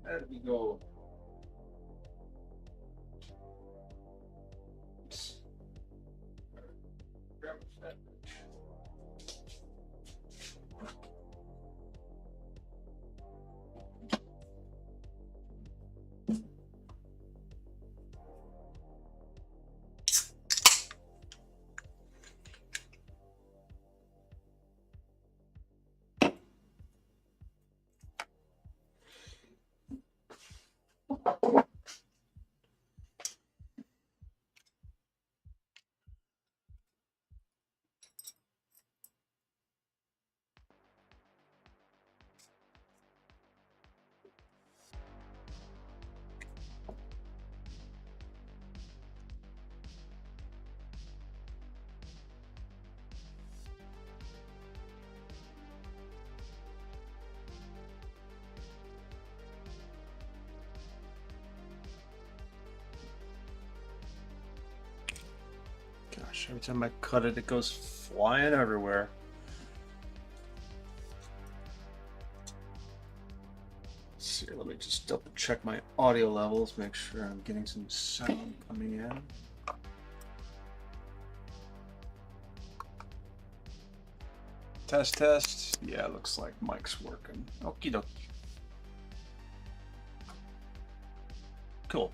There we go. Grab that. Gosh, every time I cut it, it goes flying everywhere. Let's see, let me just double check my audio levels, make sure I'm getting some sound coming in. Test, test. Yeah, looks like mic's working. Okie dokie. Cool.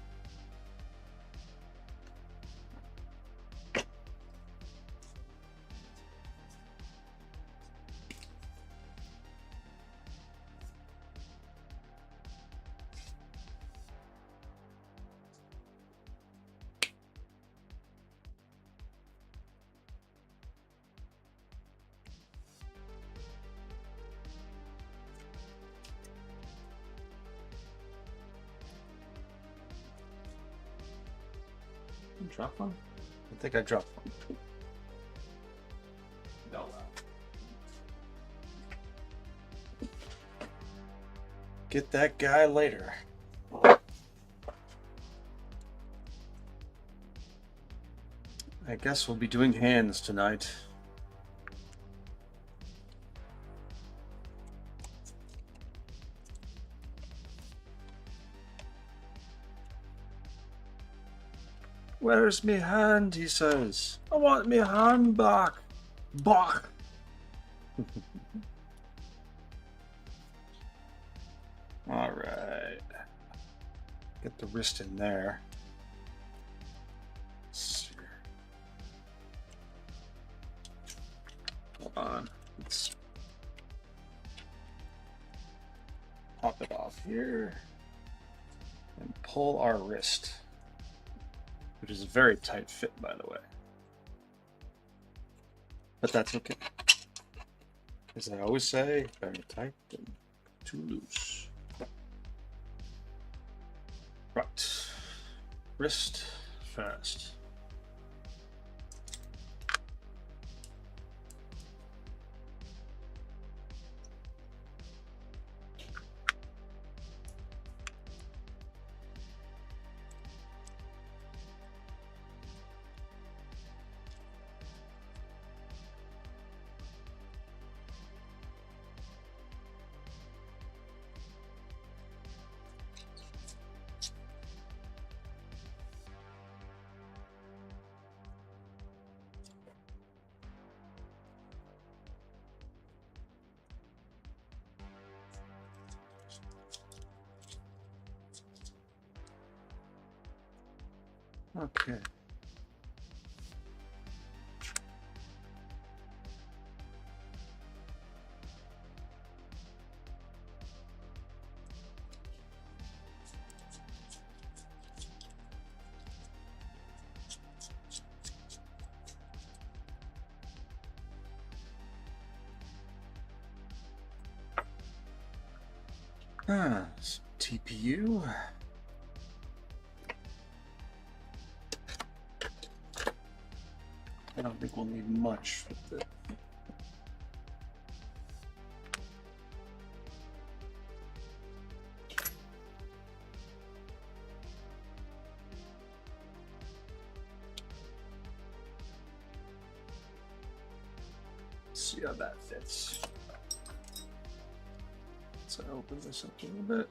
Drop one? I think I dropped one. No. Get that guy later. I guess we'll be doing hands tonight. Where's me hand, he says. I want me hand back. Back. All right. Get the wrist in there. Let's see. Hold on. Let's pop it off here and pull our wrist, which is a very tight fit, by the way. But that's okay. As I always say, better tight than too loose. Right. Wrist fast. Okay. TPU. I don't think we'll need much with it. see how that fits. So open this up a little bit.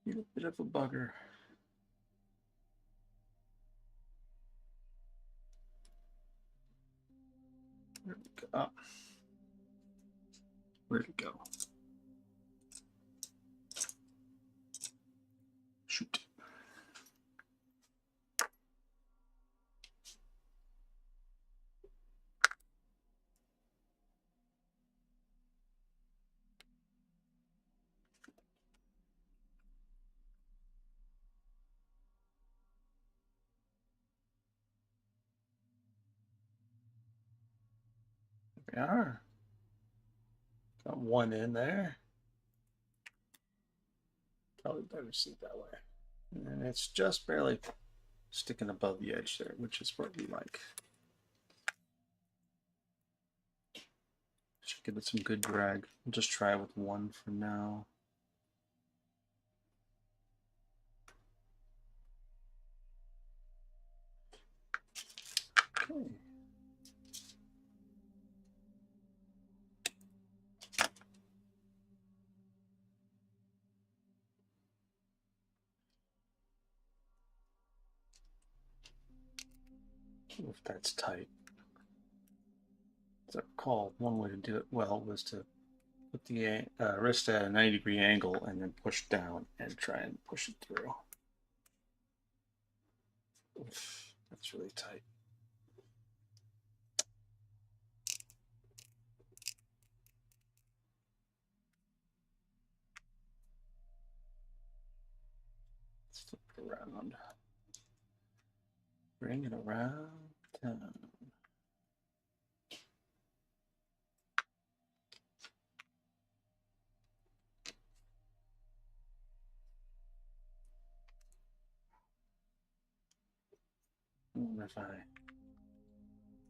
You're a bit of a bugger. There we go. Oh. Where'd it go? Shoot. There we are. Got one in there. Probably better see it that way. And it's just barely sticking above the edge there, which is what we like. Should give it some good drag. I'll just try it with one for now. Okay. If that's tight. As I recall, one way to do it well was to put the wrist at a 90-degree angle and then push down and try and push it through. Oof, that's really tight. Let's flip it around. Bring it around town. I wonder if I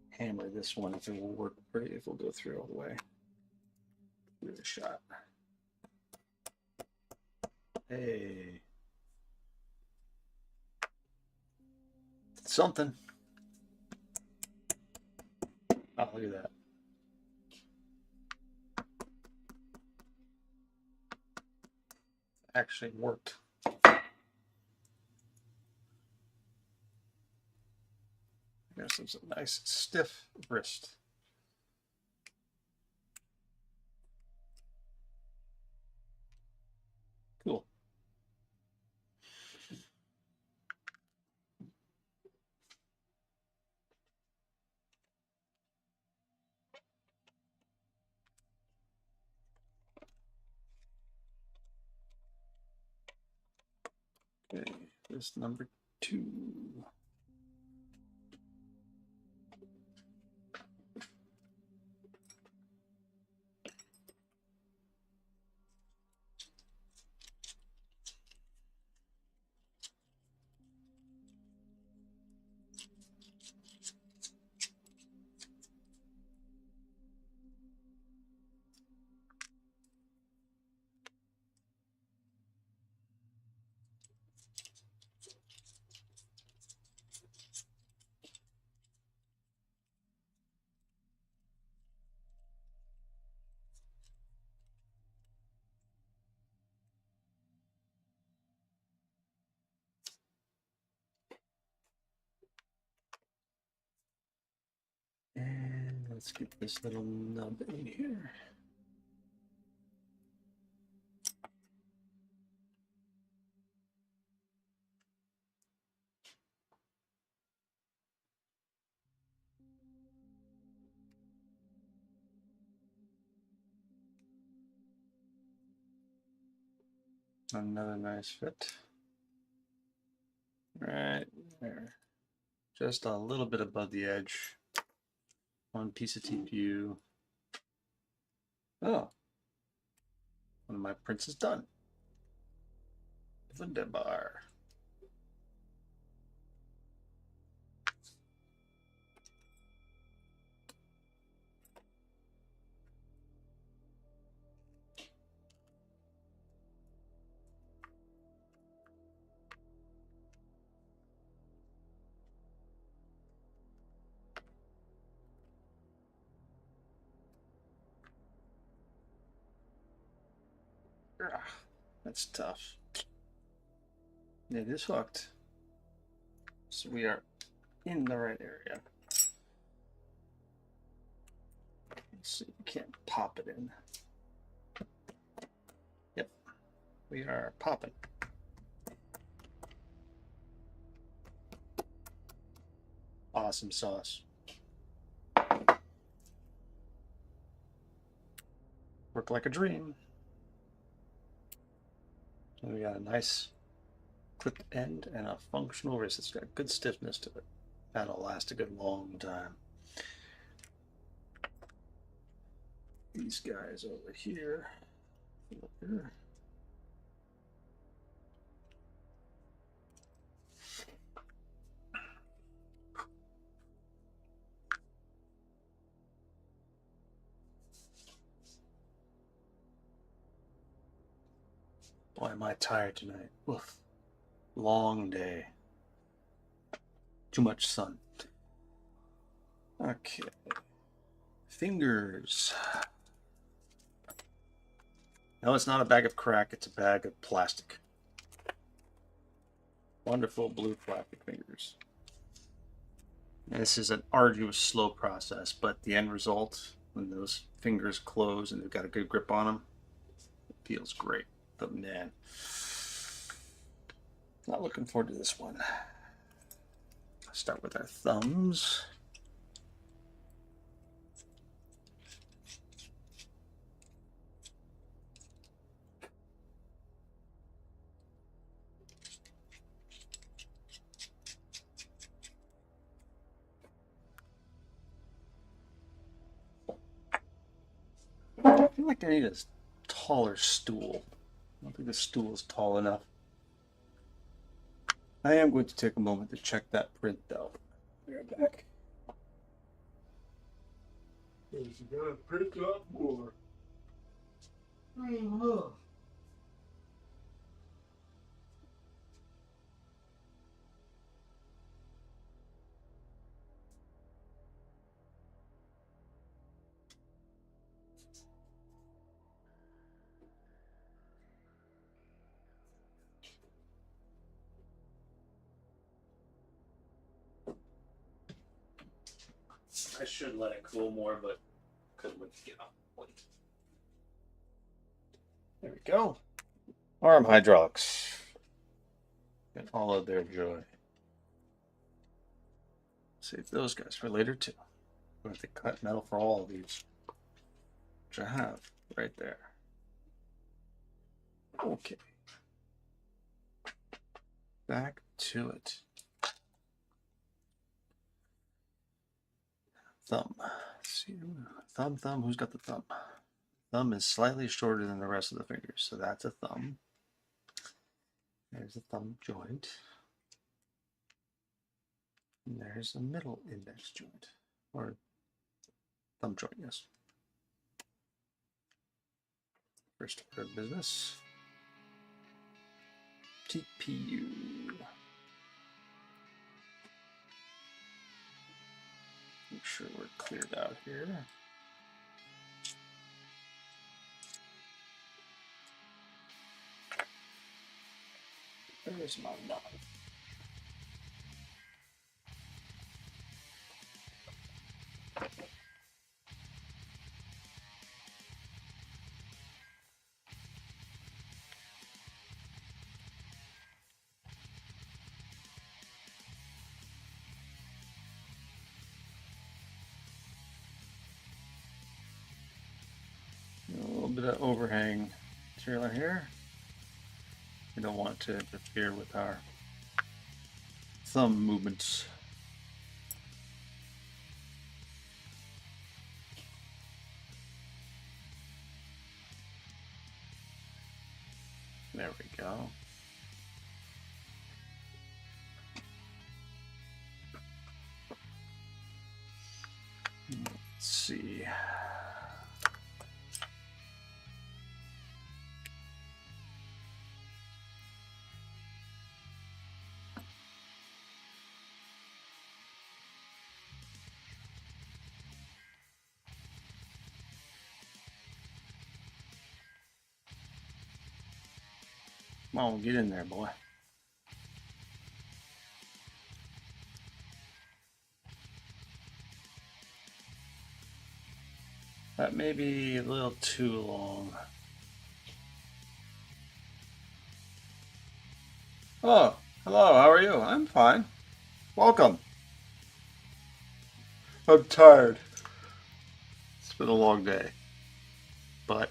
hammer this one, if it will work, if it'll go through all the way. Give it a shot. Hey. Something. Oh, look at that. Actually worked. There's some nice stiff wrist. Cool. Okay, this number 2. And let's get this little nub in here. Another nice fit. Right there. Just a little bit above the edge. One piece of TPU. Oh, one of my prints is done. Wunderbar. Ugh, that's tough. It is hooked. So we are in the right area. Let's see, we can't pop it in. Yep, we are popping. Awesome sauce. Worked like a dream. And we got a nice clipped end and a functional wrist. It's got good stiffness to it. That'll last a good long time. These guys over here. Boy, am I tired tonight. Oof. Long day. Too much sun. Okay. Fingers. No, it's not a bag of crack, it's a bag of plastic. Wonderful blue plastic fingers. And this is an arduous, slow process, but the end result, when those fingers close and they've got a good grip on them, it feels great. But man, not looking forward to this one. Let's start with our thumbs. I feel like I need a taller stool. I don't think the stool is tall enough. I am going to take a moment to check that print though. Be right back. You gotta print up more. I should let it cool more, but couldn't wait to get off. There we go. Arm hydraulics. And all of their joy. Save those guys for later too. I'm going to cut metal for all of these, which I have right there. Okay. Back to it. Thumb. Let's see. Thumb. Who's got the thumb? Thumb is slightly shorter than the rest of the fingers, so that's a thumb. There's a thumb joint. And there's a middle index joint, or thumb joint, yes. First order of business. TPU. Make sure we're cleared out here. There's my knife. A little bit of overhang material here. We don't want it to interfere with our thumb movements. There we go. Let's see. Come on, get in there, boy. That may be a little too long. Oh, hello, how are you? I'm fine. Welcome. I'm tired. It's been a long day. But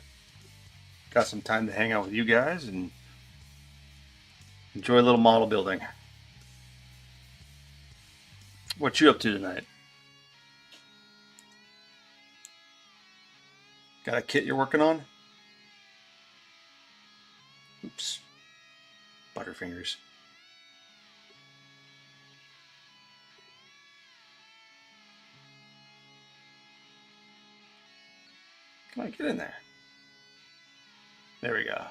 got some time to hang out with you guys and enjoy a little model building. What you up to tonight? Got a kit you're working on? Oops. Butterfingers. Come on, get in there. There we go.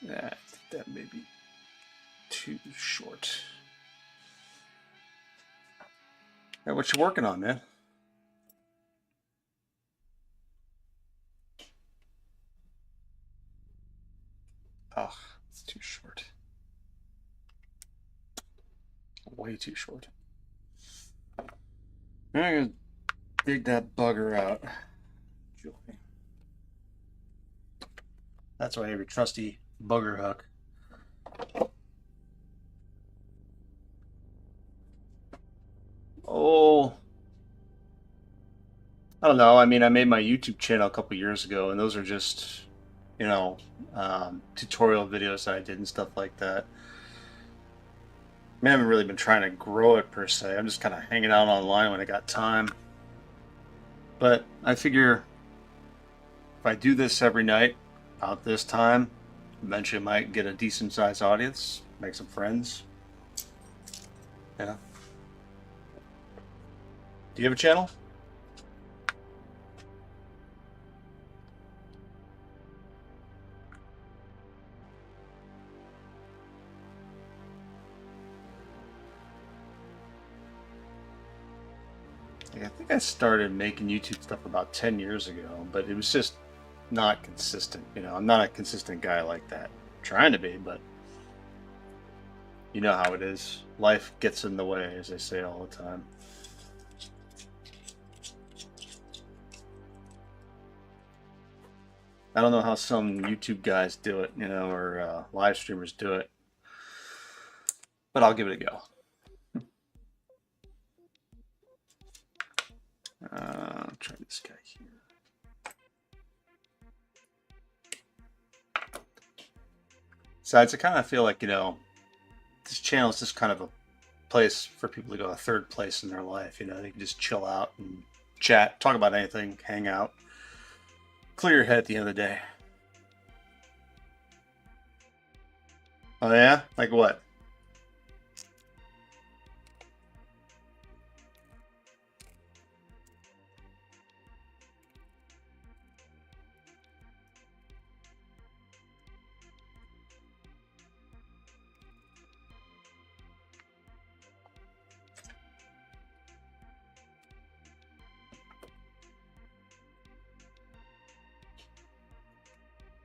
Yeah, I think that may be too short. Hey, what you working on, man? Oh, it's too short. Way too short. I'm gonna dig that bugger out. Joy. That's why I have your trusty bugger hook. Oh, I don't know. I mean, I made my YouTube channel a couple years ago, and those are just, you know, tutorial videos that I did and stuff like that. I mean, I haven't really been trying to grow it per se. I'm just kind of hanging out online when I got time. But I figure if I do this every night about this time, eventually I might get a decent sized audience, make some friends. Yeah. Do you have a channel? I think I started making YouTube stuff about 10 years ago, but it was just not consistent. You know, I'm not a consistent guy like that. I'm trying to be, but you know how it is. Life gets in the way, as they say all the time. I don't know how some YouTube guys do it, you know, or live streamers do it, but I'll give it a go. I'll try this guy here. Besides, I kind of feel like, you know, this channel is just kind of a place for people to go a third place in their life. You know, they can just chill out and chat, talk about anything, hang out, clear your head at the end of the day. Oh yeah? Like what?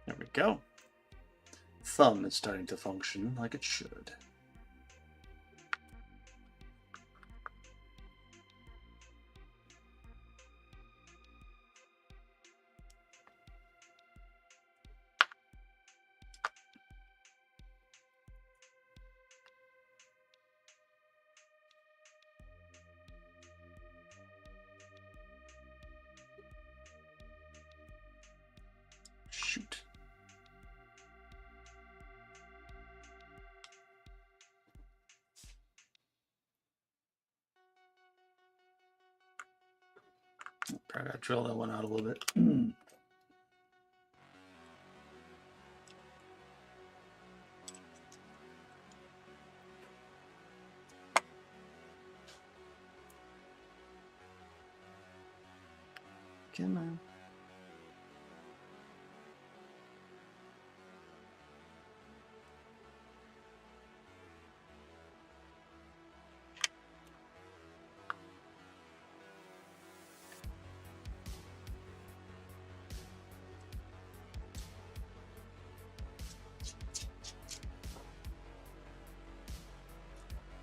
There we go. Thumb is starting to function like it should. Shoot. Probably gotta drill that one out a little bit. Come on.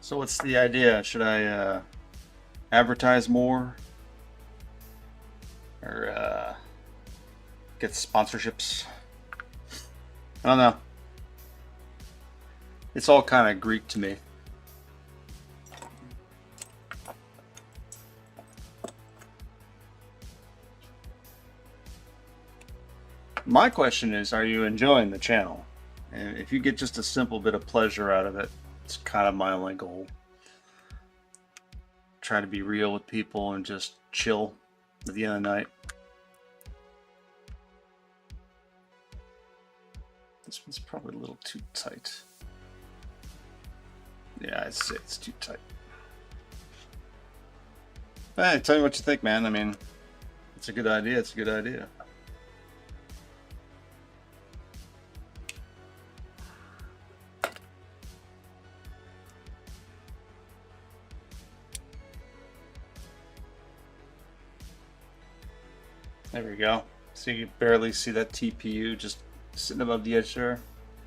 So what's the idea? Should I advertise more or get sponsorships? I don't know. It's all kind of Greek to me. My question is, are you enjoying the channel? And if you get just a simple bit of pleasure out of it, it's kind of my only goal. Try to be real with people and just chill at the end of the night. This one's probably a little too tight. Yeah, I'd say it's too tight. Hey, tell me what you think, man. I mean, it's a good idea. It's a good idea. There we go. So you can barely see that TPU just sitting above the edge there.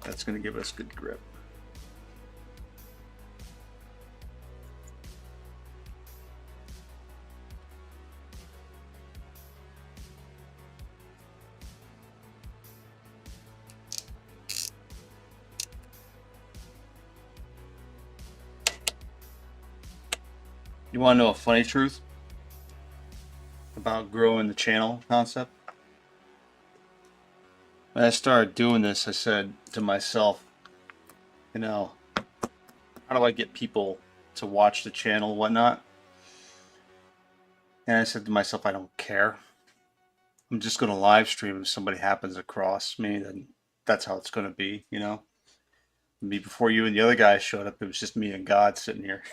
That's going to give us good grip. You want to know a funny truth about growing the channel concept? When I started doing this, I said to myself, you know, how do I get people to watch the channel and whatnot? And I said to myself, I don't care. I'm just going to live stream if somebody happens across me, then that's how it's going to be, you know? Me before you and the other guys showed up, it was just me and God sitting here.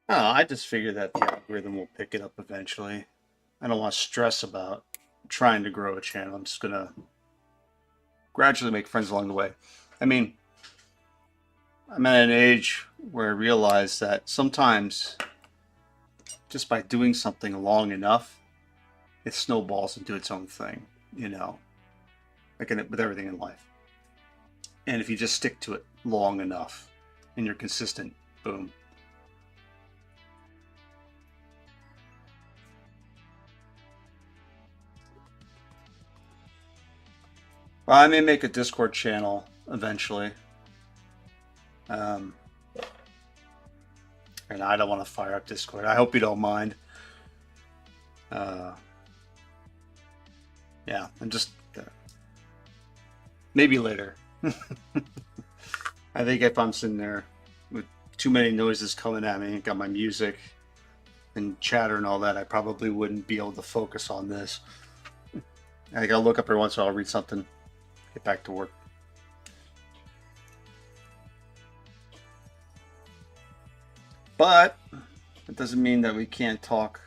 I just figured that the algorithm will pick it up eventually. I don't want to stress about trying to grow a channel. I'm just going to gradually make friends along the way. I mean, I'm at an age where I realize that sometimes just by doing something long enough, it snowballs into its own thing, you know, like with everything in life. And if you just stick to it long enough and you're consistent, boom. Well, I may make a Discord channel eventually. And I don't want to fire up Discord. I hope you don't mind. Yeah, I'm just maybe later. I think if I'm sitting there with too many noises coming at me, got my music and chatter and all that, I probably wouldn't be able to focus on this. I gotta look up every once in a while, read something, get back to work. But it doesn't mean that we can't talk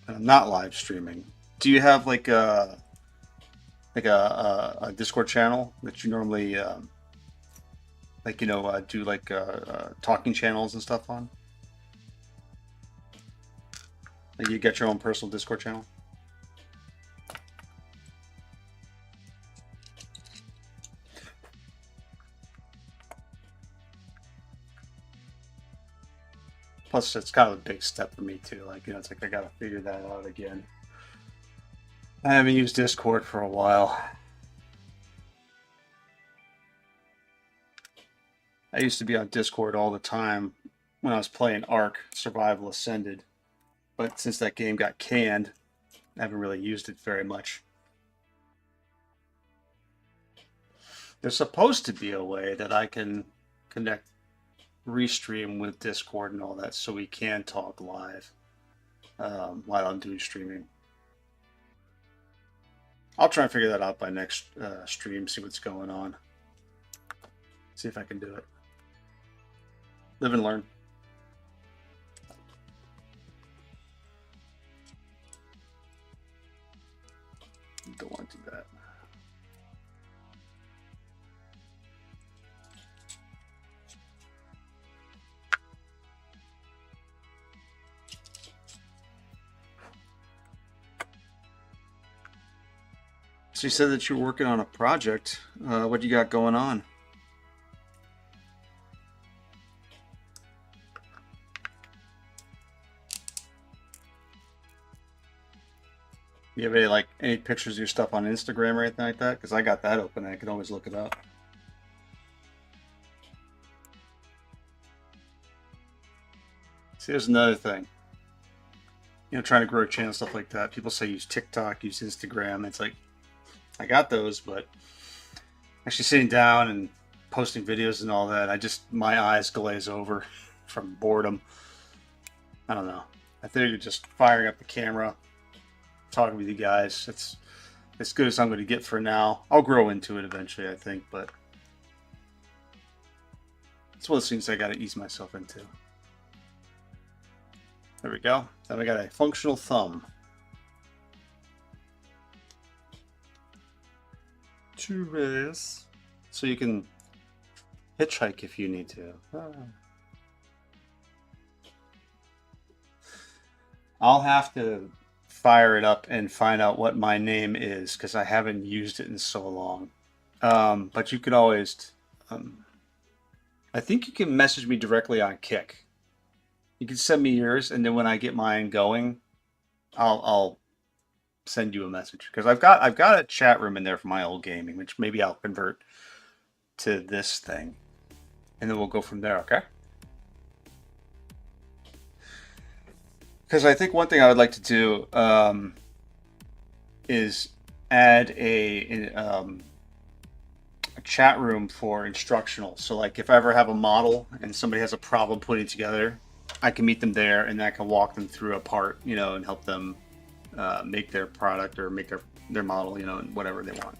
and I'm not live streaming. Do you have like a Discord channel that you normally do like talking channels and stuff on? Like you get your own personal Discord channel? Plus, it's kind of a big step for me too. Like, you know, it's like I gotta figure that out again. I haven't used Discord for a while. I used to be on Discord all the time when I was playing Ark Survival Ascended. But since that game got canned, I haven't really used it very much. There's supposed to be a way that I can connect, restream with Discord and all that so we can talk live. while I'm doing streaming. I'll try and figure that out by next stream, see what's going on. See if I can do it. Live and learn. Don't want to do that. So you said that you were working on a project. What do you got going on? You have any pictures of your stuff on Instagram or anything like that? Because I got that open and I can always look it up. See, there's another thing. You know, trying to grow a channel, stuff like that. People say use TikTok, use Instagram. It's like, I got those, but actually sitting down and posting videos and all that, my eyes glaze over from boredom. I don't know. I think just firing up the camera, talking with you guys. It's as good as I'm going to get for now. I'll grow into it eventually, I think, but it's one of those things I got to ease myself into. There we go. Then we got a functional thumb. Two ways. So you can hitchhike if you need to. I'll have to fire it up and find out what my name is because I haven't used it in so long. But you can always, I think you can message me directly on Kick. You can send me yours, and then when I get mine going, I'll send you a message because I've got a chat room in there for my old gaming, which maybe I'll convert to this thing, and then we'll go from there. Okay? Because I think one thing I would like to do is add a chat room for instructional. So like if I ever have a model and somebody has a problem putting it together, I can meet them there and I can walk them through a part, you know, and help them make their product or make their model, you know, and whatever they want.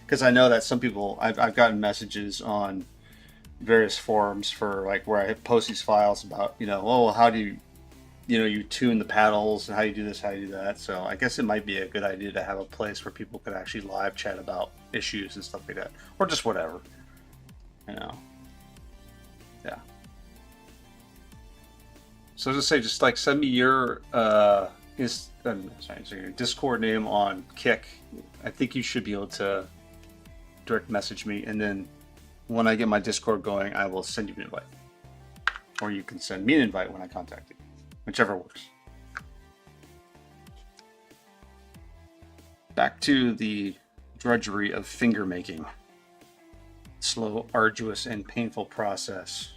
Because I know that some people, I've gotten messages on various forums for like where I post these files about, you know, oh, how do you, you know, you tune the paddles and how you do this, how you do that. So I guess it might be a good idea to have a place where people could actually live chat about issues and stuff like that, or just whatever, you know. Yeah. So as I say, just like send me your your Discord name on Kick. I think you should be able to direct message me, and then when I get my Discord going, I will send you an invite, or you can send me an invite when I contact you, whichever works. Back to the drudgery of finger making. Slow, arduous, and painful process.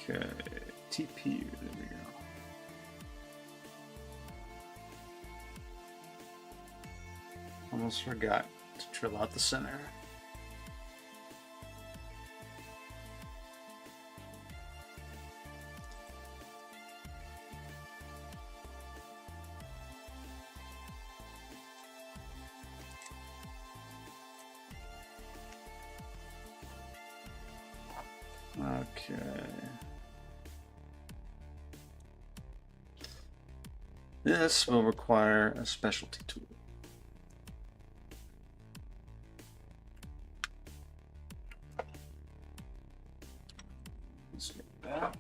Okay, TPU, there we go. Almost forgot to drill out the center. Okay. This will require a specialty tool. Let's get that.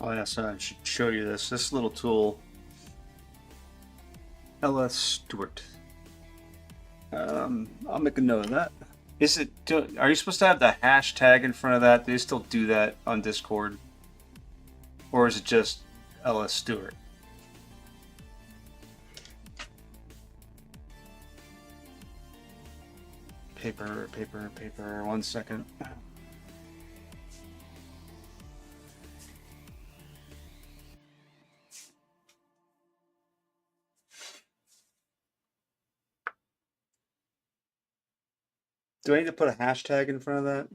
Oh yeah, so I should show you this. This little tool, LS Stewart. I'll make a note of that. Is it? Are you supposed to have the hashtag in front of that? Do they still do that on Discord, or is it just LS Stewart? Paper. 1 second. Do I need to put a hashtag in front of that?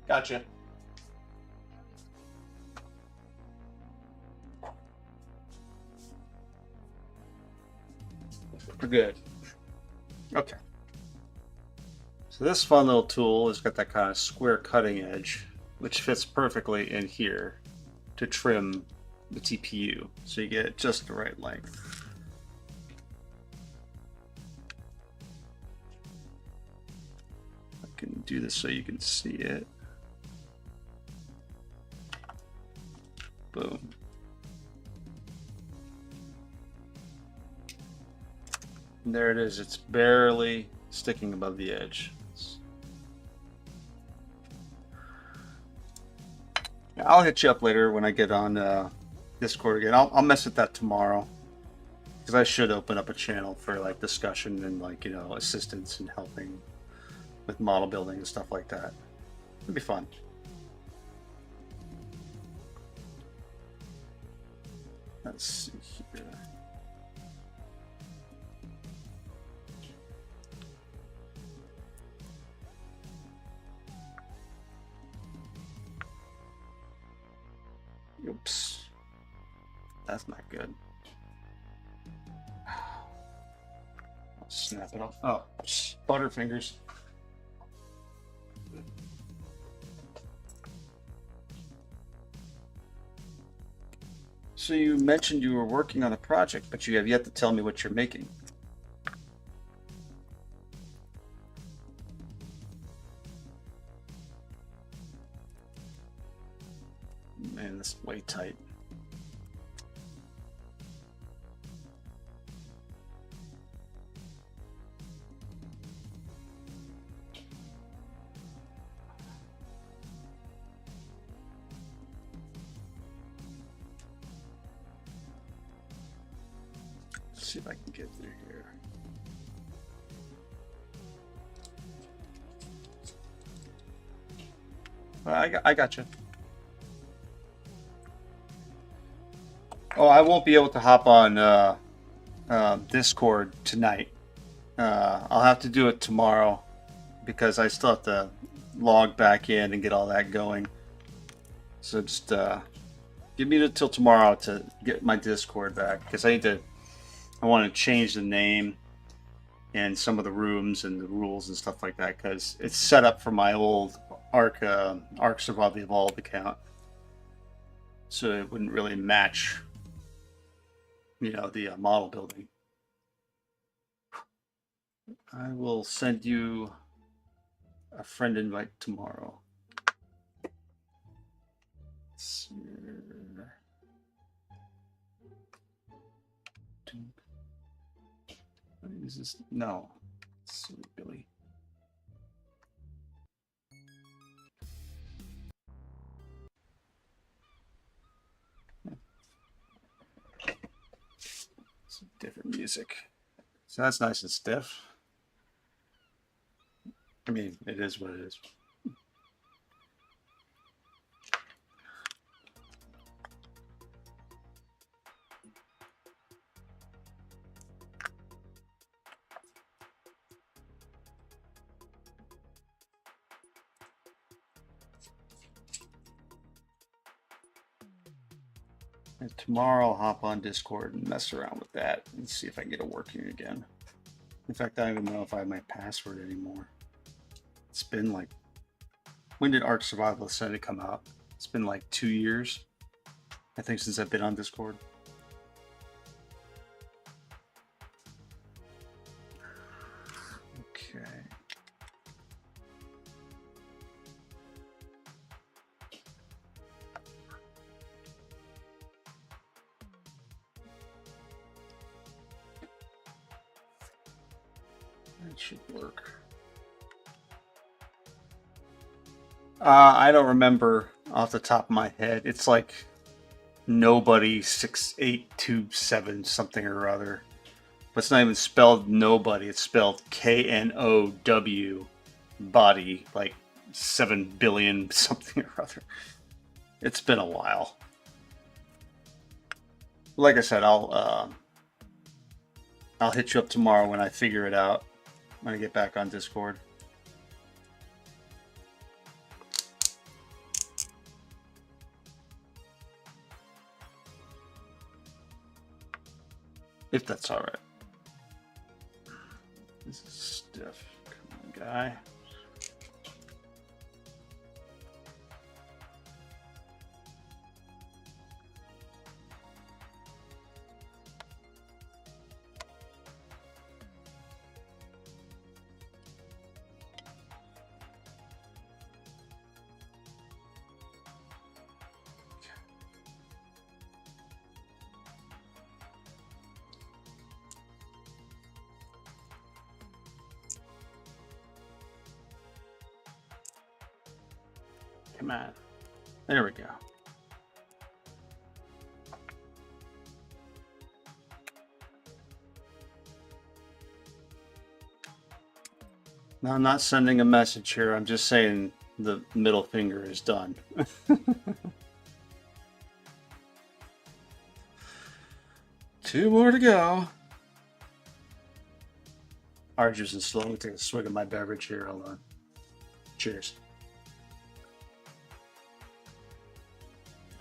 Gotcha. We're good. Okay. So this fun little tool has got that kind of square cutting edge, which fits perfectly in here to trim the TPU, so you get just the right length. I can do this so you can see it. Boom. And there it is. It's barely sticking above the edge. I'll hit you up later when I get on Discord again. I'll mess with that tomorrow, because I should open up a channel for like discussion and like, you know, assistance and helping with model building and stuff like that. It'd be fun. Let's see here. Oops. That's not good. I'll snap it off. Oh, butterfingers. So you mentioned you were working on a project, but you have yet to tell me what you're making. Man, this is way tight. Let's see if I can get through here. Well, I got you. Oh, I won't be able to hop on Discord tonight. I'll have to do it tomorrow because I still have to log back in and get all that going. So just give me until tomorrow to get my Discord back, because I want to change the name and some of the rooms and the rules and stuff like that, because it's set up for my old Ark Survival the Evolved account, so it wouldn't really match, you know, the model building. I will send you a friend invite tomorrow. Let's see. Is this? No. Silly Billy. Some different music. So that's nice and stiff. I mean, it is what it is. And tomorrow I'll hop on Discord and mess around with that and see if I can get it working again. In fact, I don't even know if I have my password anymore. It's been like, when did Ark Survival Ascended come out? It's been like 2 years, I think, since I've been on Discord. Okay. That should work. I don't remember off the top of my head. It's like nobody 6827 something or other. But it's not even spelled nobody. It's spelled KNOW body, like 7 billion something or other. It's been a while. Like I said, I'll hit you up tomorrow when I figure it out. When I get back on Discord. If that's all right. This is stiff. Come on, guy. Come on. There we go. Now, I'm not sending a message here. I'm just saying the middle finger is done. 2 more to go. Arduous and slow. Let me take a swig of my beverage here. Hold on. Cheers.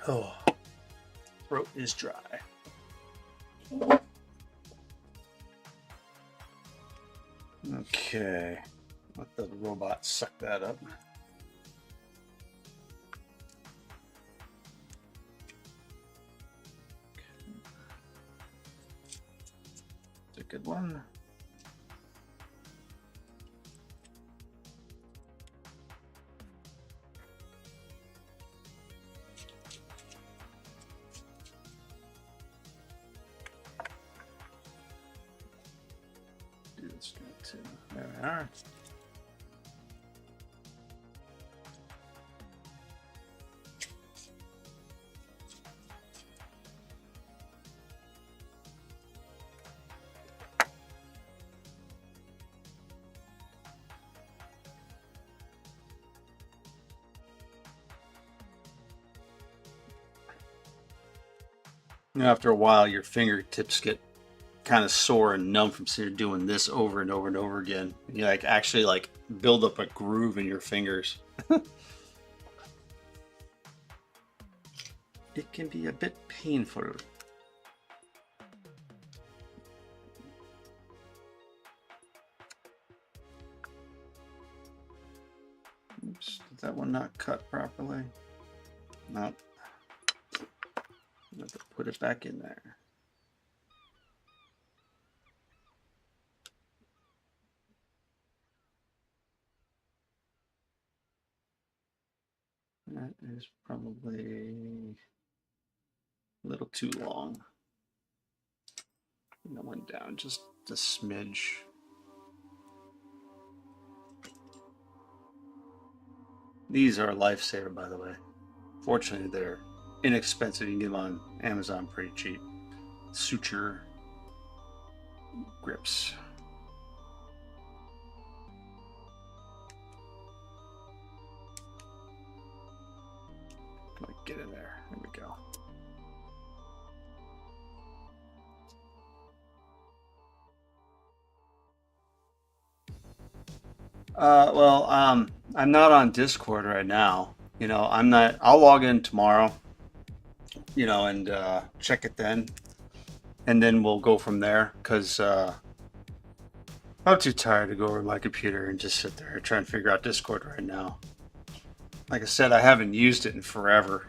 Oh, throat is dry. Okay, let the robot suck that up. It's a good one. There we are. After a while, your fingertips get kind of sore and numb from sitting doing this over and over and over again. You like actually like build up a groove in your fingers. It can be a bit painful. Oops, did that one not cut properly? Nope. I have to put it back in there. That is probably a little too long. And that went down just a smidge. These are a lifesaver, by the way. Fortunately, they're inexpensive. You can get them on Amazon pretty cheap. Suture grips. Get in there. There we go. Well, I'm not on Discord right now. You know, I'm not. I'll log in tomorrow you know, and check it then, and then we'll go from there. Because I'm too tired to go over my computer and just sit there and try and figure out Discord right now. Like I said, I haven't used it in forever.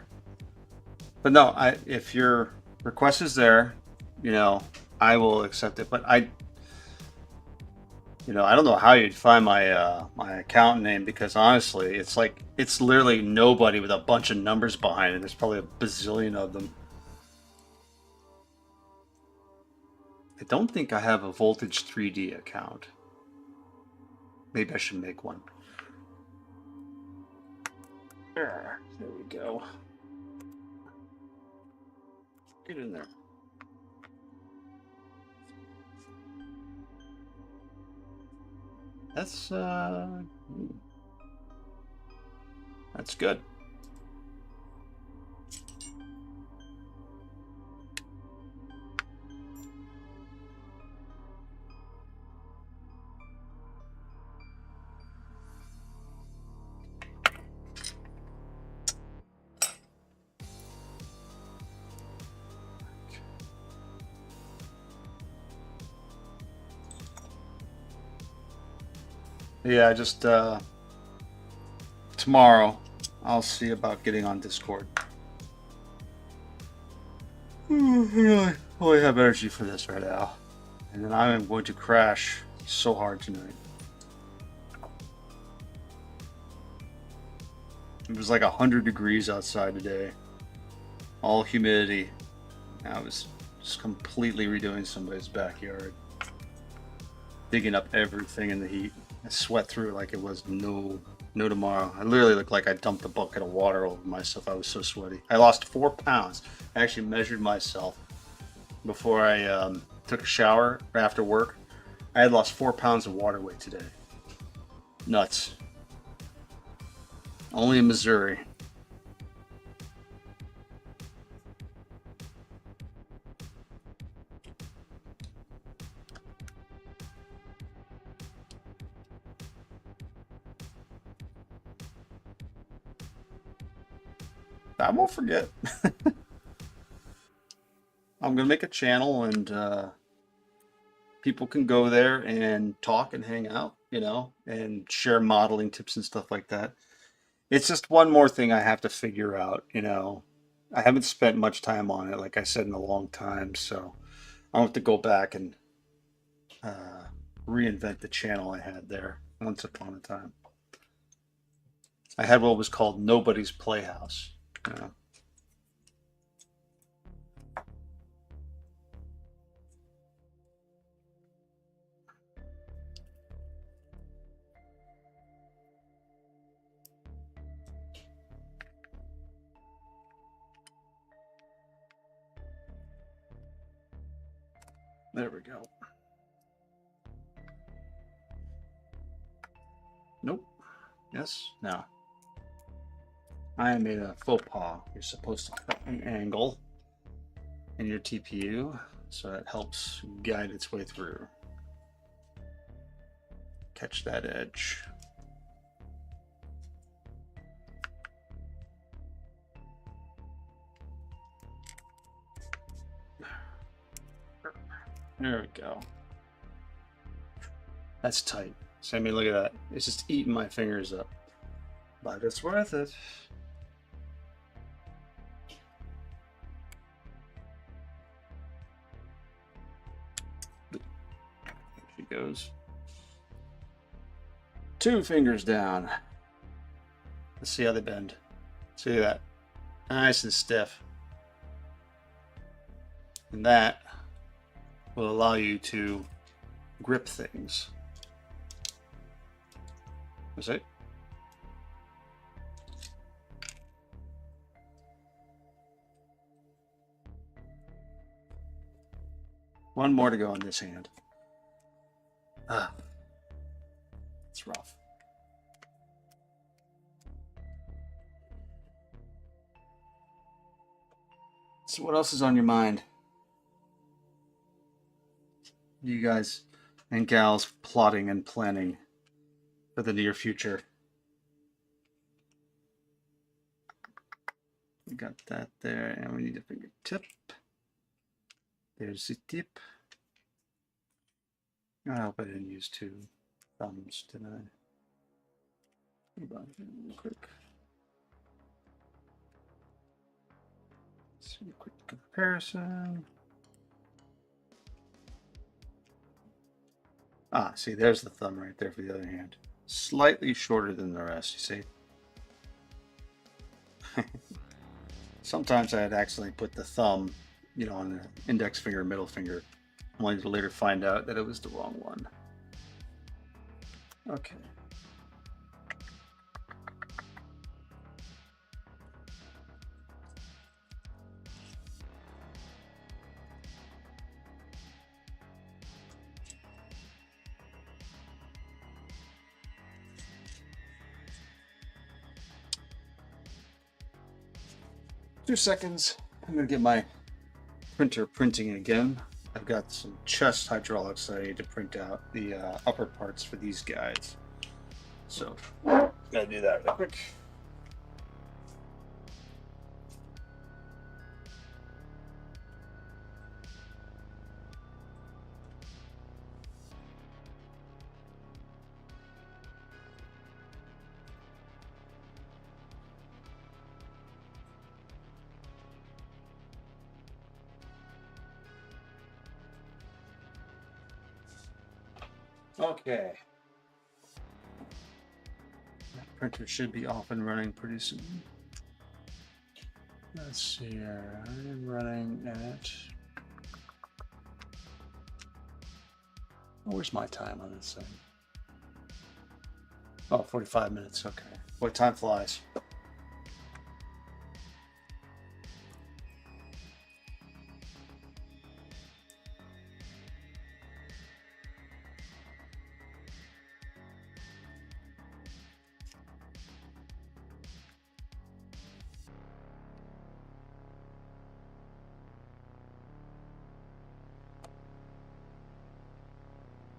But no, if your request is there, you know, I will accept it. But I don't know how you'd find my account name, because honestly, it's literally nobody with a bunch of numbers behind it. There's probably a bazillion of them. I don't think I have a Voltage 3D account. Maybe I should make one. There we go. Get in there. That's good. Yeah, just tomorrow I'll see about getting on Discord. I only have energy for this right now. And then I am going to crash so hard tonight. It was like 100 degrees outside today. All humidity. I was just completely redoing somebody's backyard. Digging up everything in the heat. I sweat through it like it was no tomorrow. I literally looked like I dumped a bucket of water over myself. I was so sweaty. I lost 4 pounds. I actually measured myself before I took a shower after work. I had lost 4 pounds of water weight today. Nuts. Only in Missouri. I won't forget. I'm gonna make a channel, and people can go there and talk and hang out, and share modeling tips and stuff like that. It's just one more thing I have to figure out. I haven't spent much time on it, like I said, in a long time, so I'll have to go back and uh, reinvent the channel I had there once upon a time. I had what was called Nobody's Playhouse. There we go. Nope. Yes? No. I made a faux pas. You're supposed to cut an angle in your TPU so it helps guide its way through. Catch that edge. There we go. That's tight. So I mean, look at that. It's just eating my fingers up. But it's worth it. There she goes. 2 fingers down. Let's see how they bend. See that? Nice and stiff. And that will allow you to grip things. Is it? One more to go on this hand. It's rough. So what else is on your mind? You guys and gals plotting and planning for the near future? We got that there, and we need a fingertip. There's the tip. I hope I didn't use two thumbs, did I? Hold on real quick. Let's see a quick comparison. Ah, see, there's the thumb right there for the other hand. Slightly shorter than the rest, you see? Sometimes I'd accidentally put the thumb, you know, on the index finger and middle finger, only to later find out that it was the wrong one. Okay. Two seconds. I'm going to get my printer printing again. I've got some chest hydraulics that I need to print out the upper parts for these guys. So, gotta do that real quick. Okay. That printer should be off and running pretty soon. Let's see here. I am running at. Oh, where's my time on this thing? Oh, 45 minutes. Okay. What time flies?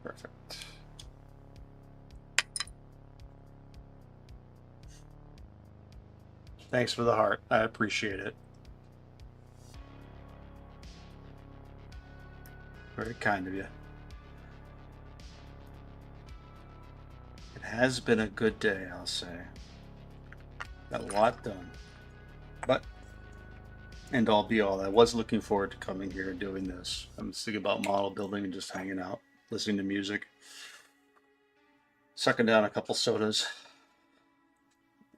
Perfect. Thanks for the heart. I appreciate it. Very kind of you. It has been a good day, I'll say. Got a lot done. But, end all be all, I was looking forward to coming here and doing this. I'm thinking about model building and just hanging out, listening to music, sucking down a couple sodas,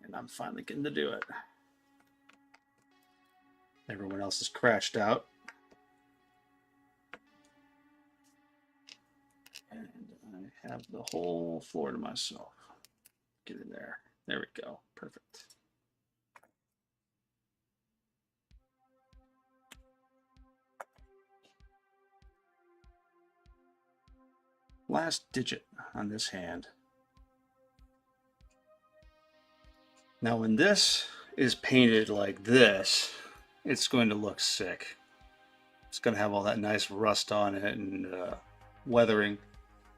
and I'm finally getting to do it. Everyone else has crashed out. And I have the whole floor to myself. Get in there. There we go. Perfect. Last digit on this hand. Now when this is painted like this, it's going to look sick. It's going to have all that nice rust on it and weathering.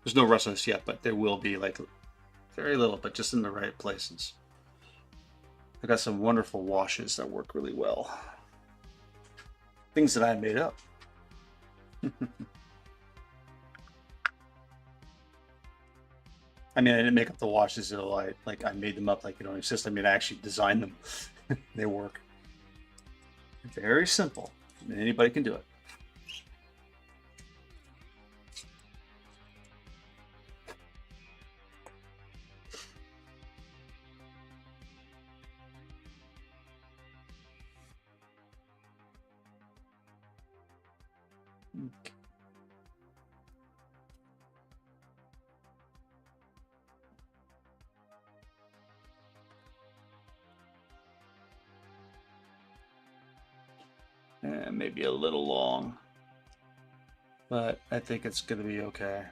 There's no rust on this yet, but there will be, like, very little, but just in the right places. I got some wonderful washes that work really well. Things that I made up. I mean, I didn't make up the washes, though. I made them up, like, you know, it's just, I mean, I actually designed them. They work. Very simple. Anybody can do it. Okay. Maybe a little long, but I think it's going to be okay.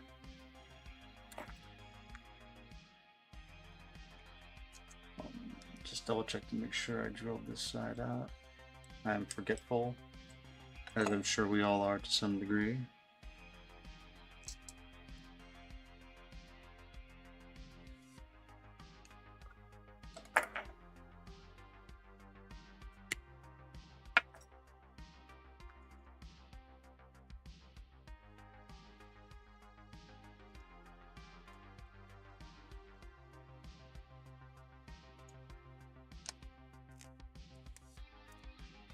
Just double check to make sure I drilled this side out. I'm forgetful, as I'm sure we all are to some degree.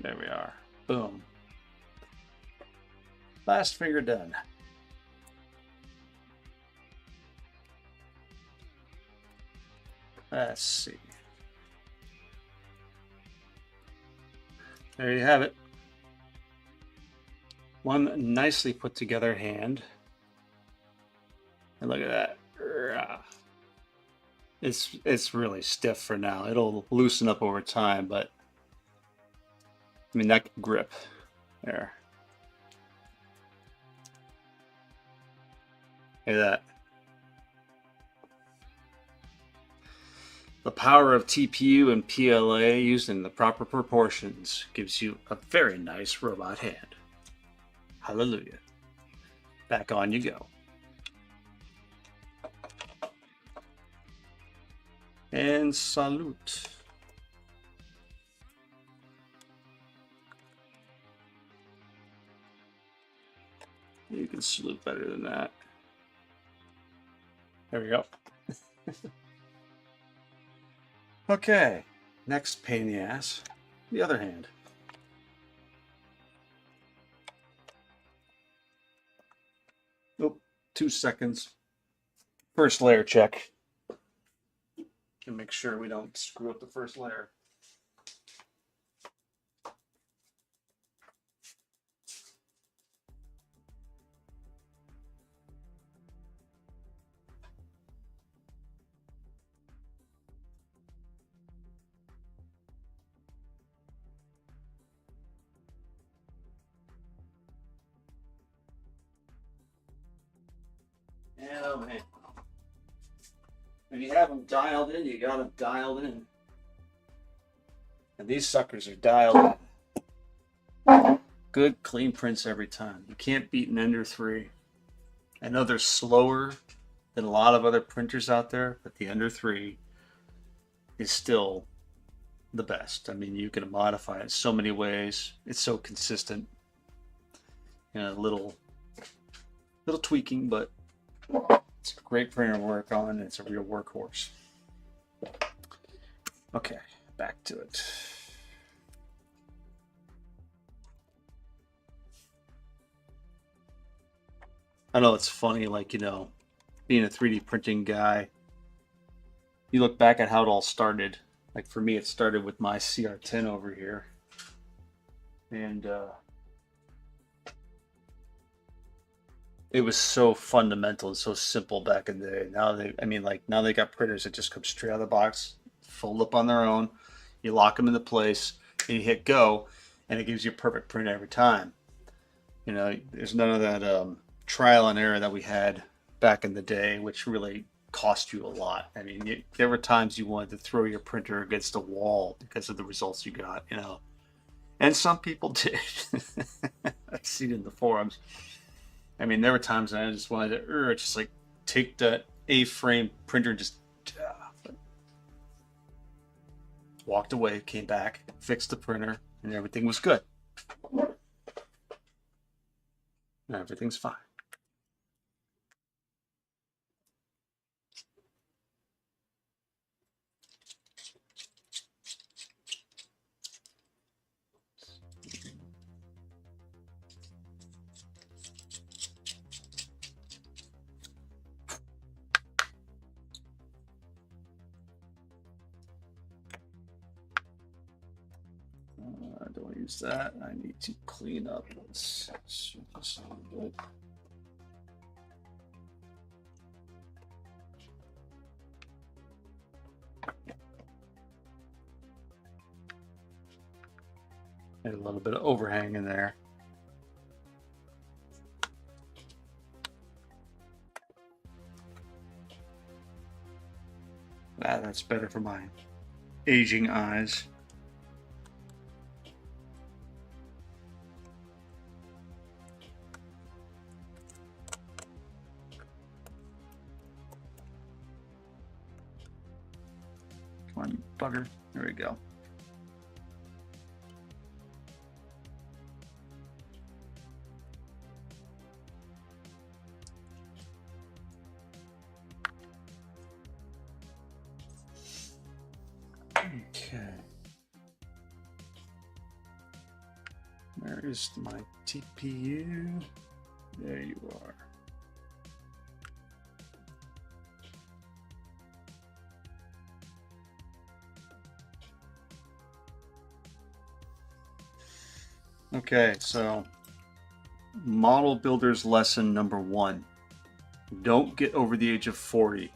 There we are. Boom. Last finger done. Let's see. There you have it. One nicely put together hand. And look at that. It's really stiff for now. It'll loosen up over time, but I mean that grip there. Look at that. The power of TPU and PLA used in the proper proportions gives you a very nice robot hand. Hallelujah. Back on you go. And salute. You can salute better than that. There we go. Okay, next pain in the ass, the other hand. Oh, 2 seconds. First layer check. And make sure we don't screw up the first layer. Oh man. When you have them dialed in, you got them dialed in. And these suckers are dialed in. Good, clean prints every time. You can't beat an Ender 3. I know they're slower than a lot of other printers out there, but the Ender 3 is still the best. I mean, you can modify it so many ways. It's so consistent. You know, little tweaking, but it's a great printer to work on. It's a real workhorse. Okay, back to it. I know it's funny, like, you know, being a 3D printing guy, you look back at how it all started. Like for me, it started with my CR10 over here. And it was so fundamental and so simple back in the day. Now now they got printers that just come straight out of the box, fold up on their own. You lock them into place, and you hit go, and it gives you a perfect print every time. You know, there's none of that trial and error that we had back in the day, which really cost you a lot. I mean, there were times you wanted to throw your printer against a wall because of the results you got, you know. And some people did. I've seen it in the forums. I mean, there were times when I just wanted to just like take that A-frame printer and just walked away, came back, fixed the printer, and everything was good. Everything's fine. I don't want to use that. I need to clean up this. Good. And a little bit of overhang in there. That's better for my aging eyes. Come on, bugger. There we go. Okay. Where is my TPU? There you are. Okay, so model builders lesson number 1. Don't get over the age of 40,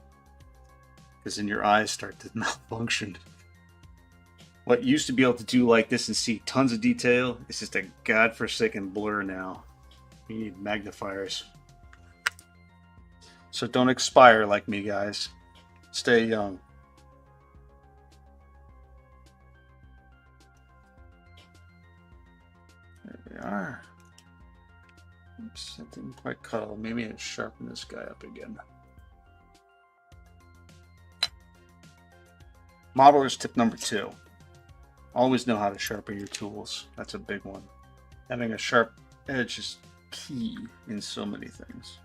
because then your eyes start to malfunction. What used to be able to do like this and see tons of detail is just a godforsaken blur now. You need magnifiers. So don't expire like me, guys. Stay young. There we are. Oops, that didn't quite cuddle. Maybe I sharpen this guy up again. Modeler's tip number 2. Always know how to sharpen your tools. That's a big one. Having a sharp edge is key in so many things.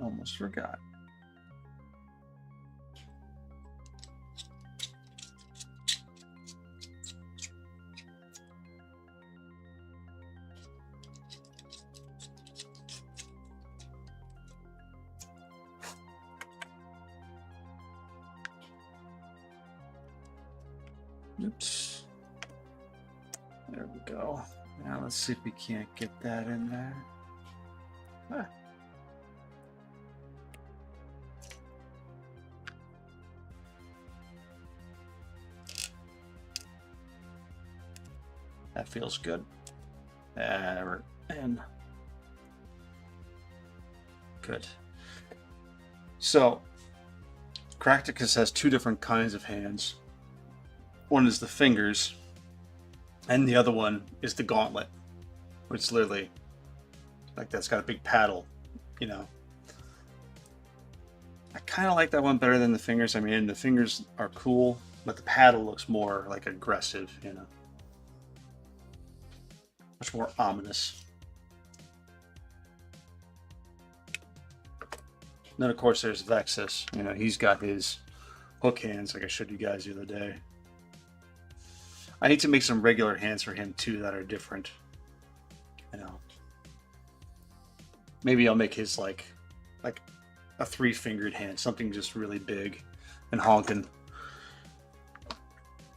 Almost forgot. Oops. There we go. Now let's see if we can't get that in there. Ah. That feels good. And good. So, Cracticus has 2 different kinds of hands. One is the fingers, and the other one is the gauntlet, which is literally like that's got a big paddle, you know. I kind of like that one better than the fingers. I mean, the fingers are cool, but the paddle looks more like aggressive, you know. Much more ominous. Then, of course, there's Vexus. You know, he's got his hook hands like I showed you guys the other day. I need to make some regular hands for him, too, that are different. You know. Maybe I'll make his, like a 3-fingered hand. Something just really big and honking.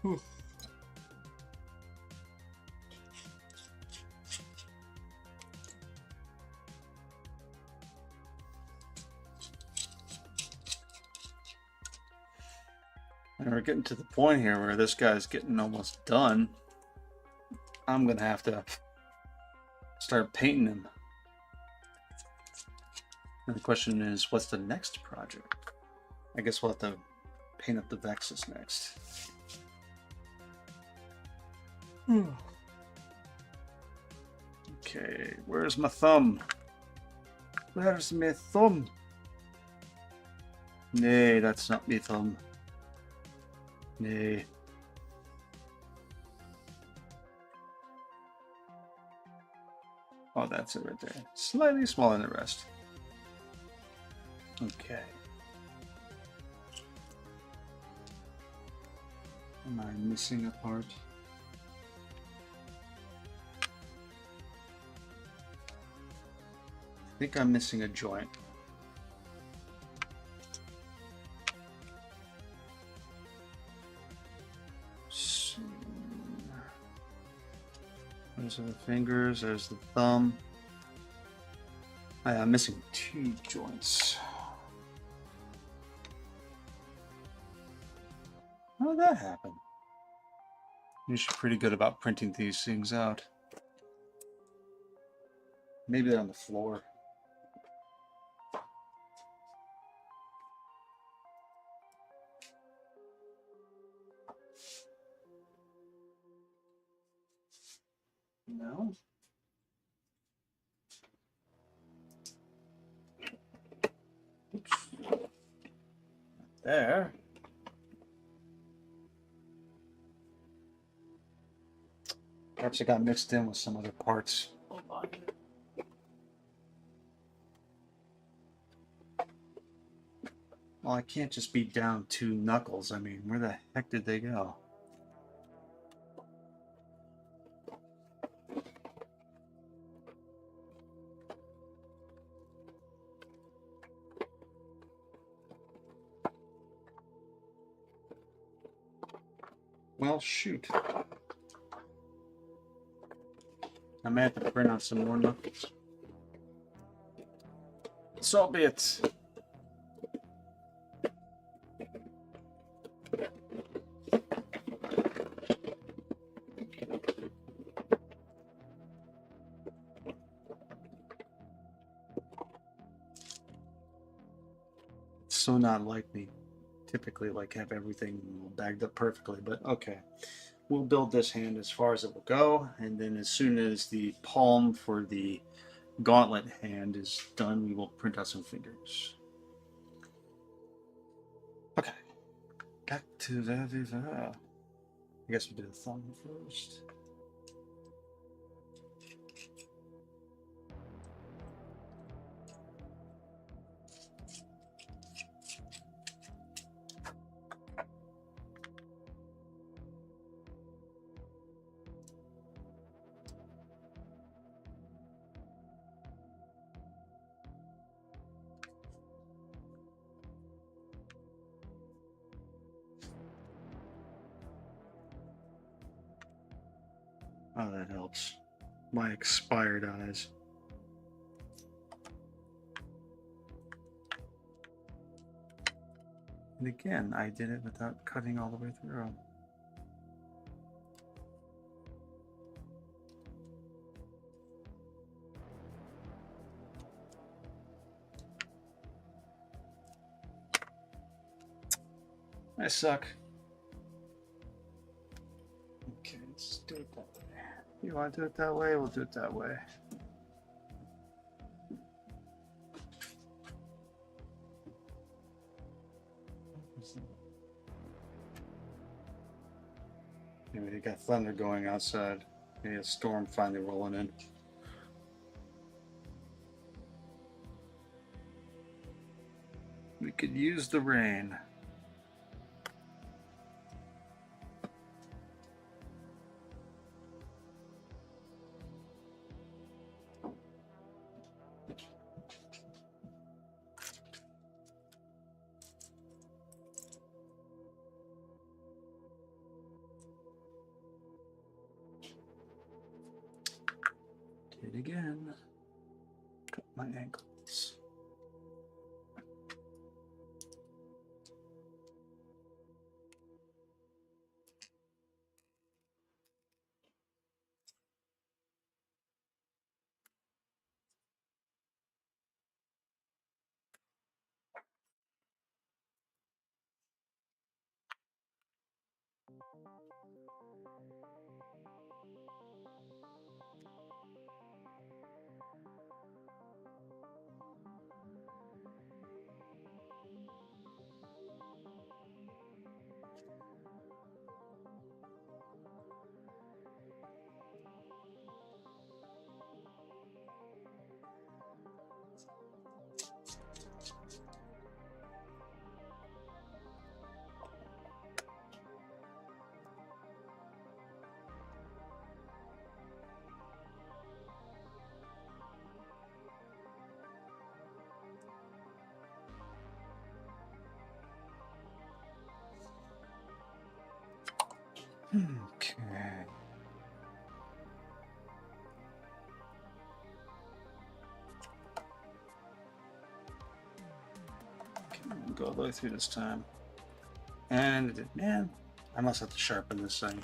Whew. And we're getting to the point here where this guy's getting almost done. I'm going to have to start painting him. And the question is, what's the next project? I guess we'll have to paint up the Vexus next. Okay, where's my thumb? Where's my thumb? Nay, that's not my thumb. Nay. Oh, that's it right there. Slightly smaller than the rest. Okay. Am I missing a part? I think I'm missing a joint. Those are the fingers, there's the thumb. I'm missing 2 joints. How did that happen? Usually pretty good about printing these things out. Maybe they're on the floor. No. Oops. There. Perhaps it got mixed in with some other parts. Hold on. Well, I can't just be down 2 knuckles. I mean, where the heck did they go? Well, shoot. I may have to print out some more knuckles. So be it. It's so not like me. Typically, like, have everything bagged up perfectly, but okay. We'll build this hand as far as it will go, and then as soon as the palm for the gauntlet hand is done, we will print out some fingers. Okay. Back to the. I guess we'll do the thumb first. Oh, that helps. My expired eyes. And again, I did it without cutting all the way through. I suck. Okay, let's do it that way. You want to do it that way? We'll do it that way. Maybe they got thunder going outside. Maybe a storm finally rolling in. We could use the rain. Do it again. Cut my ankles. Okay. Go all the way through this time. And man, I must have to sharpen this thing.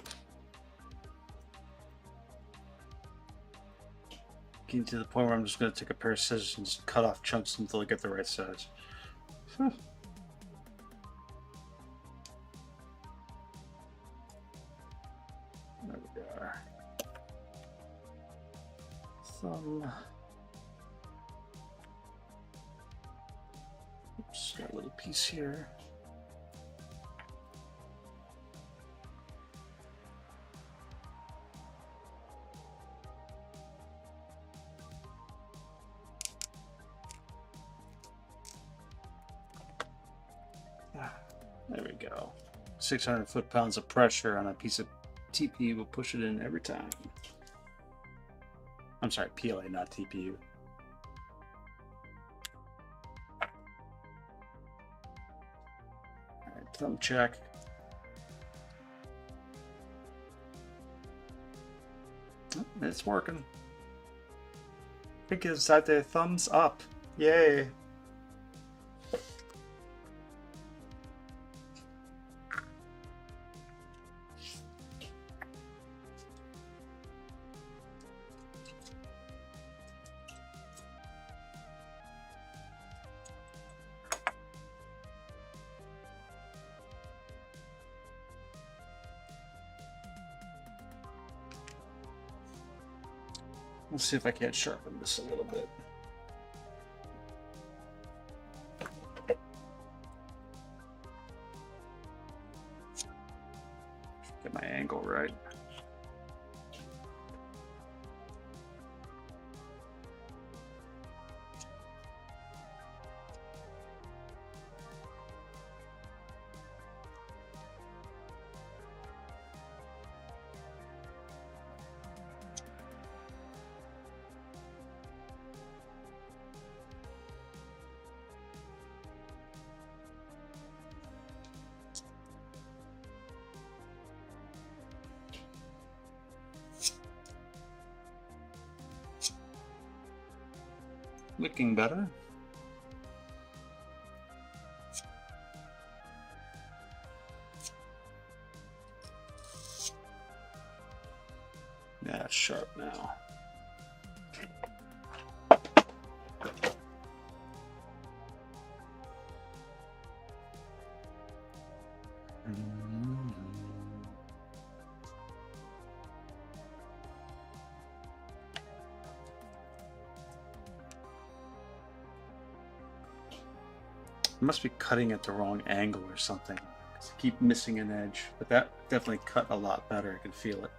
Getting to the point where I'm just going to take a pair of scissors and just cut off chunks until I get the right size. There we are. Thumb. Oops, got a little piece here. go. 600 foot-pounds of pressure on a piece of TPU will push it in every time. I'm sorry, PLA, not TPU. All right, thumb check. Oh, it's working. I think it's at the thumbs up. Yay. Let's see if I can't sharpen this a little bit. Get my angle right. Looking better. Yeah, it's sharp now. I must be cutting at the wrong angle or something. I keep missing an edge, but that definitely cut a lot better. I can feel it.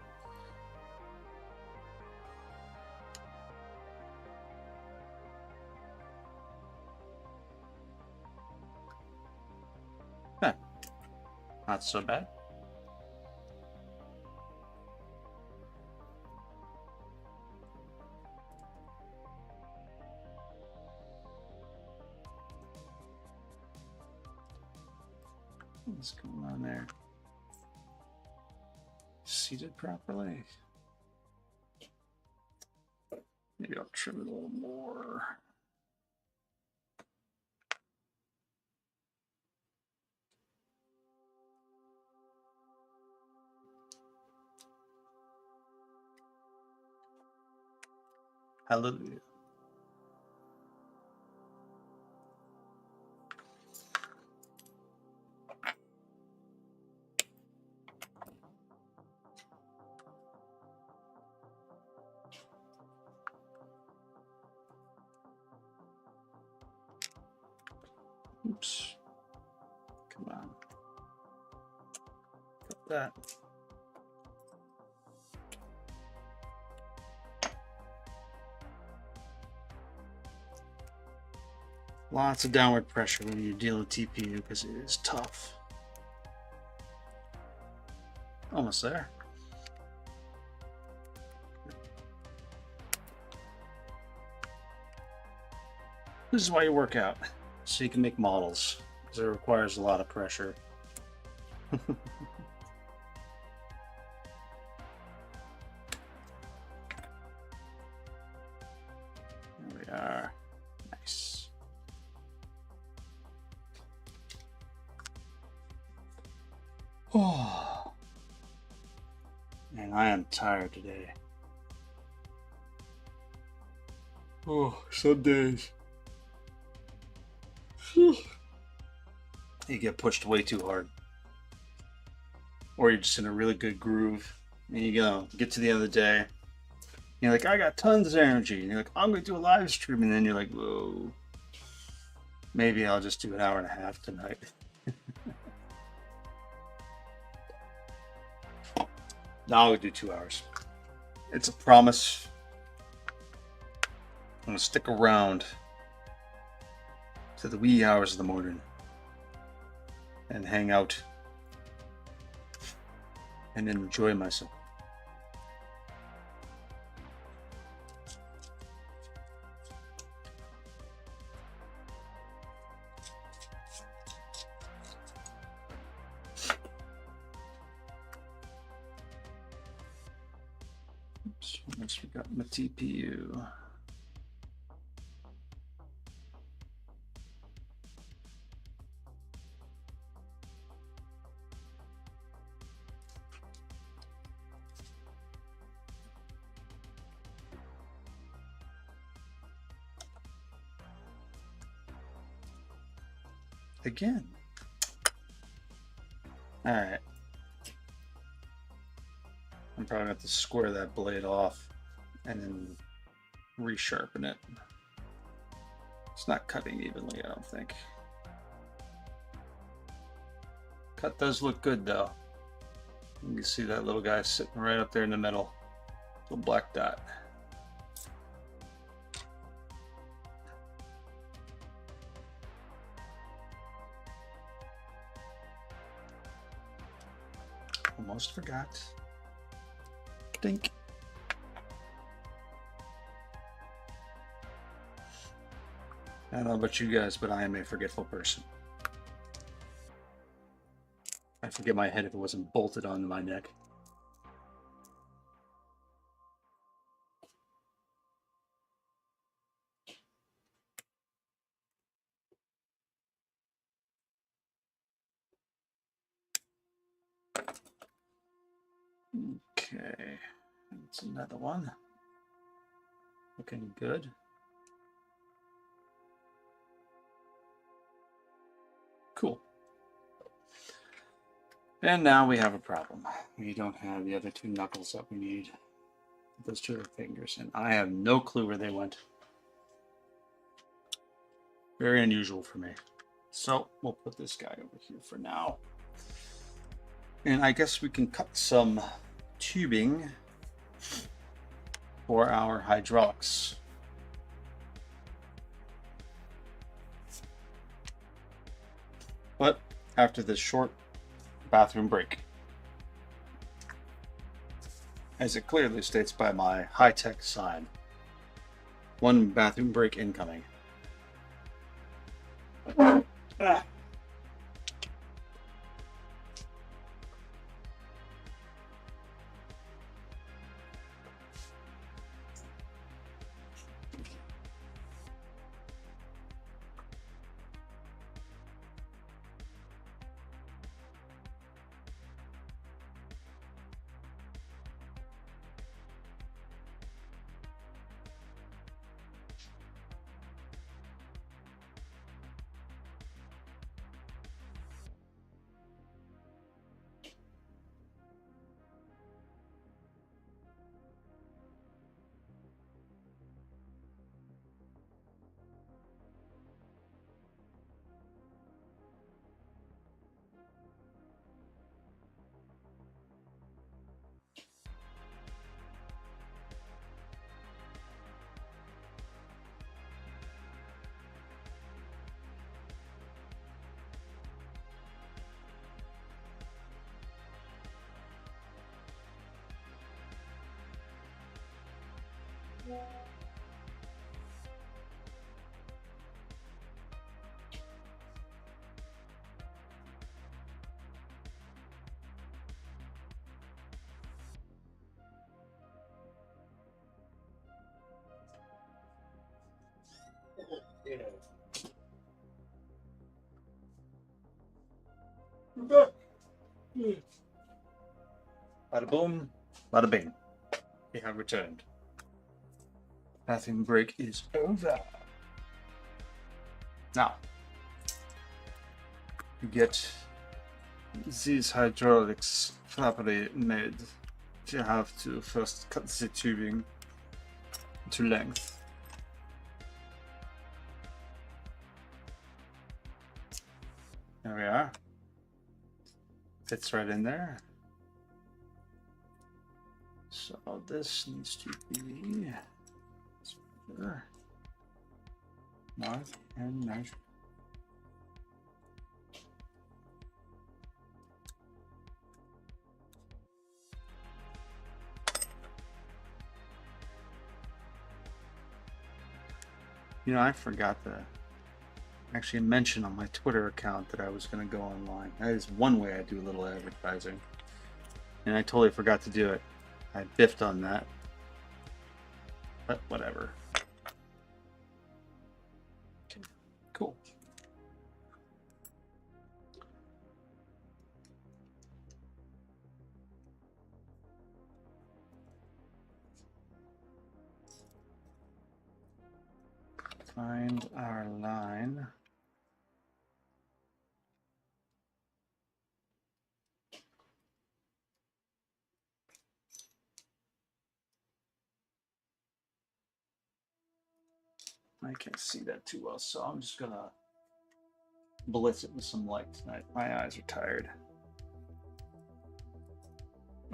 Huh. Not so bad. What's going on there? Seated properly. Maybe I'll trim it a little more. Hallelujah. Oops. Come on. Cut that. Lots of downward pressure when you're dealing with TPU because it is tough. Almost there. This is why you work out, so you can make models, because it requires a lot of pressure. There we are. Nice. Oh, man, I am tired today. Oh, some days. You get pushed way too hard, or you're just in a really good groove, and you get to the end of the day, you're like, I got tons of energy, and you're like, I'm going to do a live stream, and then you're like, whoa, maybe I'll just do an hour and a half tonight. Now I'll do 2 hours. It's a promise. I'm going to stick around to the wee hours of the morning and hang out and enjoy myself. Oops, next we got my TPU. Again. All right. I'm probably gonna have to square that blade off and then resharpen it. It's not cutting evenly, I don't think. Cut does look good though. You can see that little guy sitting right up there in the middle. Little black dot. Almost forgot. Dink. I don't know about you guys, but I am a forgetful person. I forget my head if it wasn't bolted onto my neck. Okay, that's another one. Looking good. Cool. And now we have a problem. We don't have the other two knuckles that we need. Those two are fingers, and I have no clue where they went. Very unusual for me. So we'll put this guy over here for now. And I guess we can cut some tubing for our hydraulics. But after this short bathroom break. As it clearly states by my high-tech sign. One bathroom break incoming. Ah. Bada boom, bada bing. We have returned. Bathroom break is over. Now, to get these hydraulics properly made, you have to first cut the tubing to length. There we are. Fits right in there. So this needs to be north and measure. You know, I forgot to actually mention on my Twitter account that I was going to go online. That is one way I do a little advertising. And I totally forgot to do it. I biffed on that. But whatever. Okay, cool. Find our line. I can't see that too well, so I'm just gonna blitz it with some light tonight. My eyes are tired.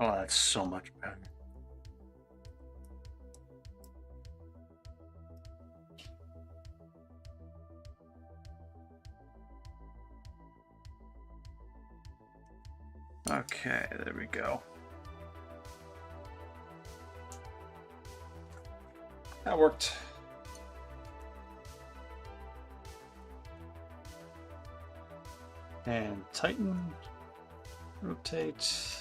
Oh, that's so much better. Okay, there we go. That worked. And tighten, rotate,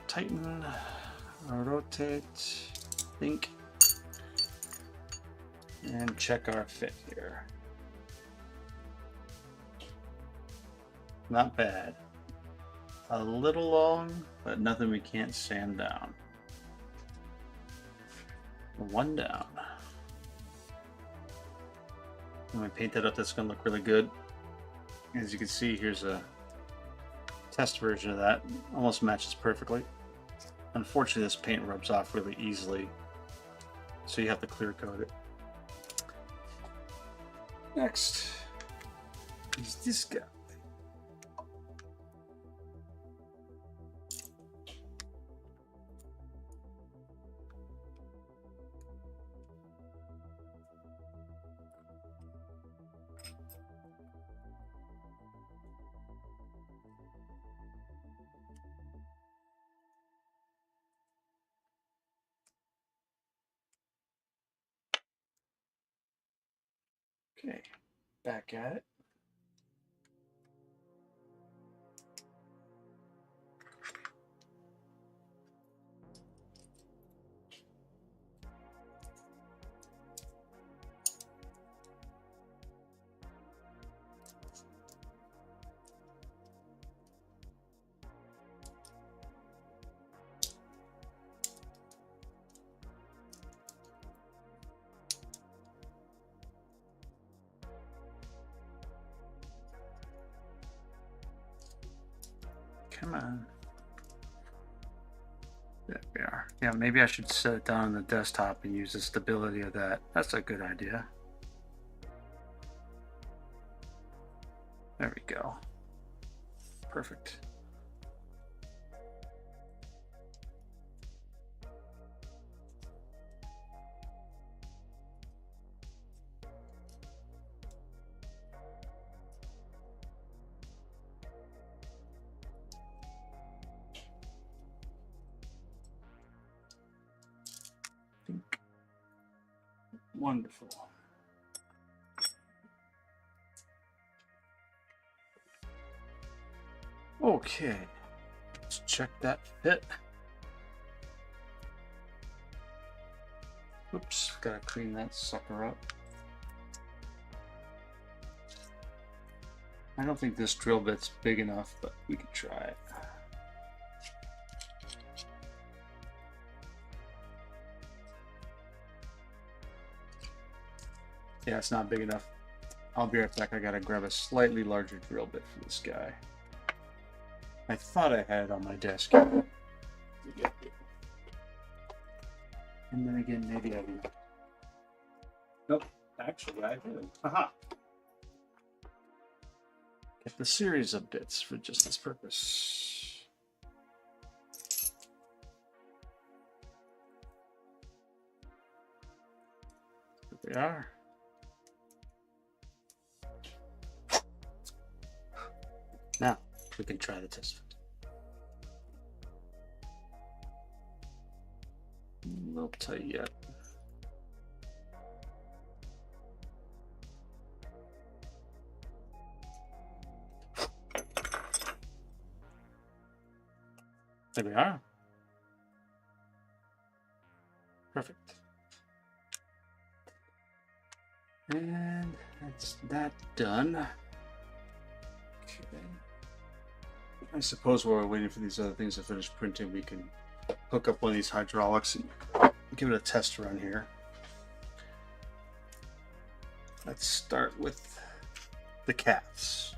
tighten, rotate, think, and check our fit here. Not bad. A little long, but nothing we can't sand down. One down. When we paint that up, that's going to look really good. As you can see, here's a test version of that. Almost matches perfectly. Unfortunately, this paint rubs off really easily, so you have to clear coat it. Next is this guy. Okay, back at it. Come on. There we are. Yeah, maybe I should set it down on the desktop and use the stability of that. That's a good idea. There we go. Perfect. Wonderful. Okay, let's check that fit. Oops, gotta clean that sucker up. I don't think this drill bit's big enough, but we could try it. Yeah, it's not big enough. I'll be right back. I gotta grab a slightly larger drill bit for this guy. I thought I had it on my desk. And then again, maybe I didn't. Nope, actually I do. Haha. Get the series of bits for just this purpose. Here they are. Now we can try the test fit. A little tight yet. There we are. Perfect. And that's that done. Okay. I suppose while we're waiting for these other things to finish printing, we can hook up one of these hydraulics and give it a test run here. Let's start with the cats.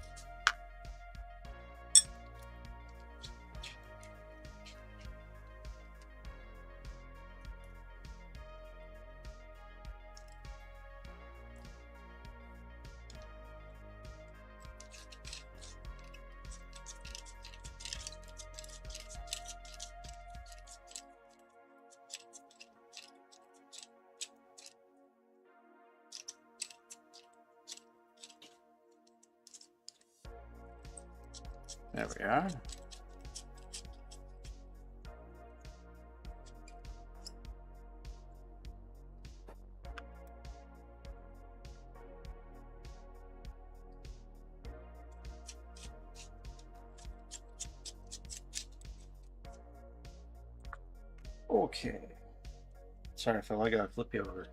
There we are. Okay. Sorry, Phil, I gotta flip you over.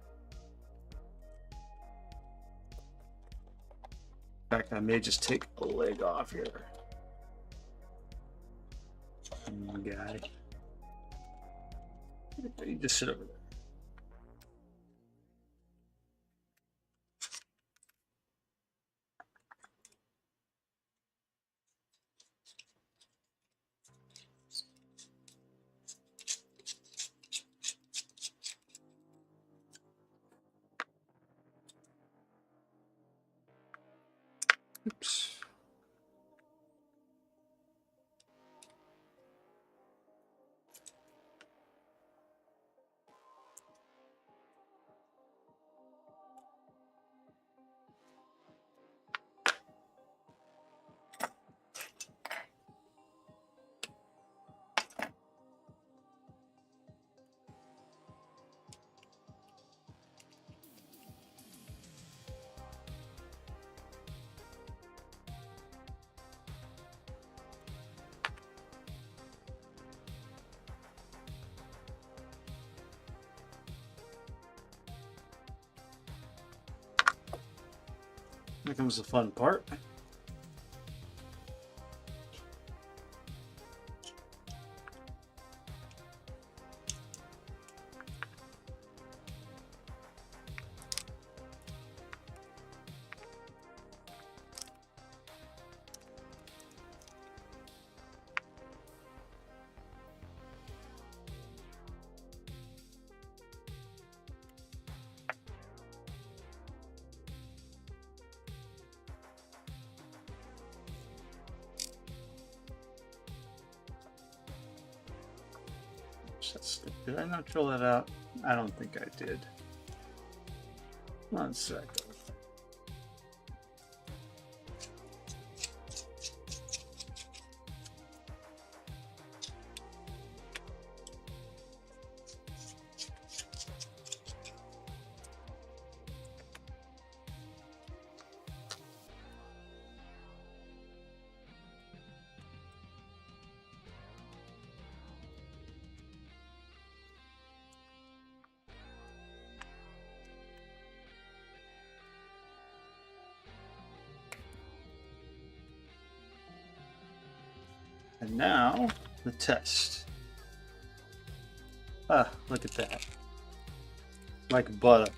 In fact, I may just take a leg off here. Guy. You just sit over there. Oops. Here comes the fun part. Did I not drill that out? I don't think I did. One sec. And now, the test. Ah, look at that. Like butter.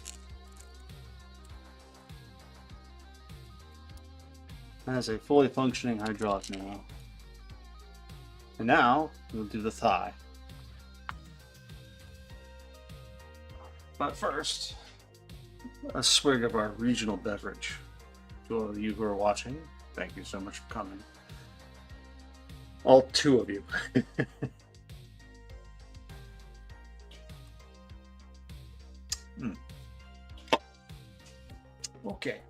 That is a fully functioning hydraulic now. And now, we'll do the thigh. But first, a swig of our regional beverage. To all of you who are watching, thank you so much for coming. All two of you. Okay,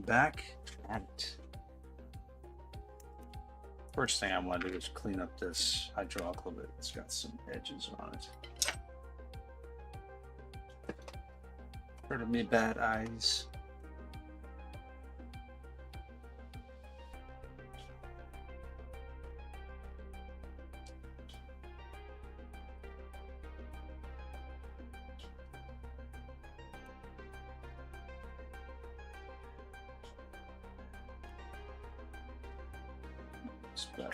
back at it. First thing I want to do is clean up this hydraulic a little bit. It's got some edges on it. Pardon me, bad eyes. It's better.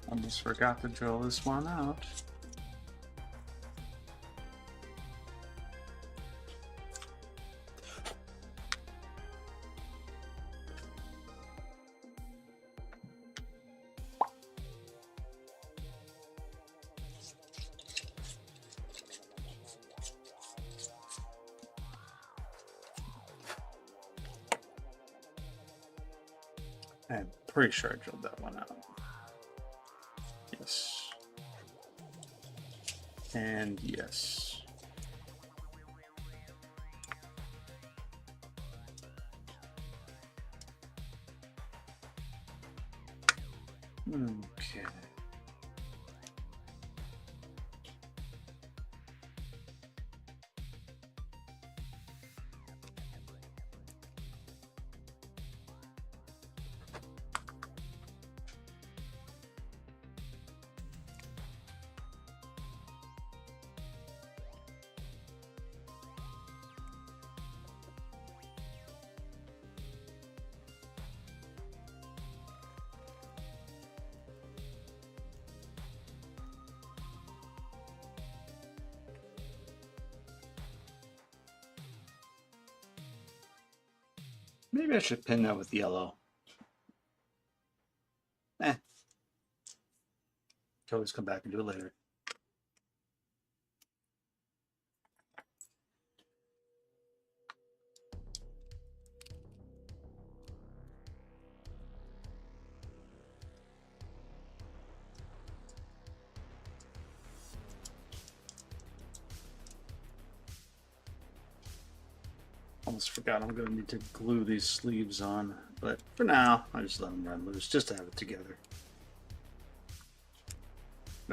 Almost forgot to drill this one out. I'm pretty sure I drilled that one out. Yes. And yes. Okay. Maybe I should pin that with yellow. Can always come back and do it later. Almost forgot I'm going to need to glue these sleeves on, but for now, I just let them run loose just to have it together.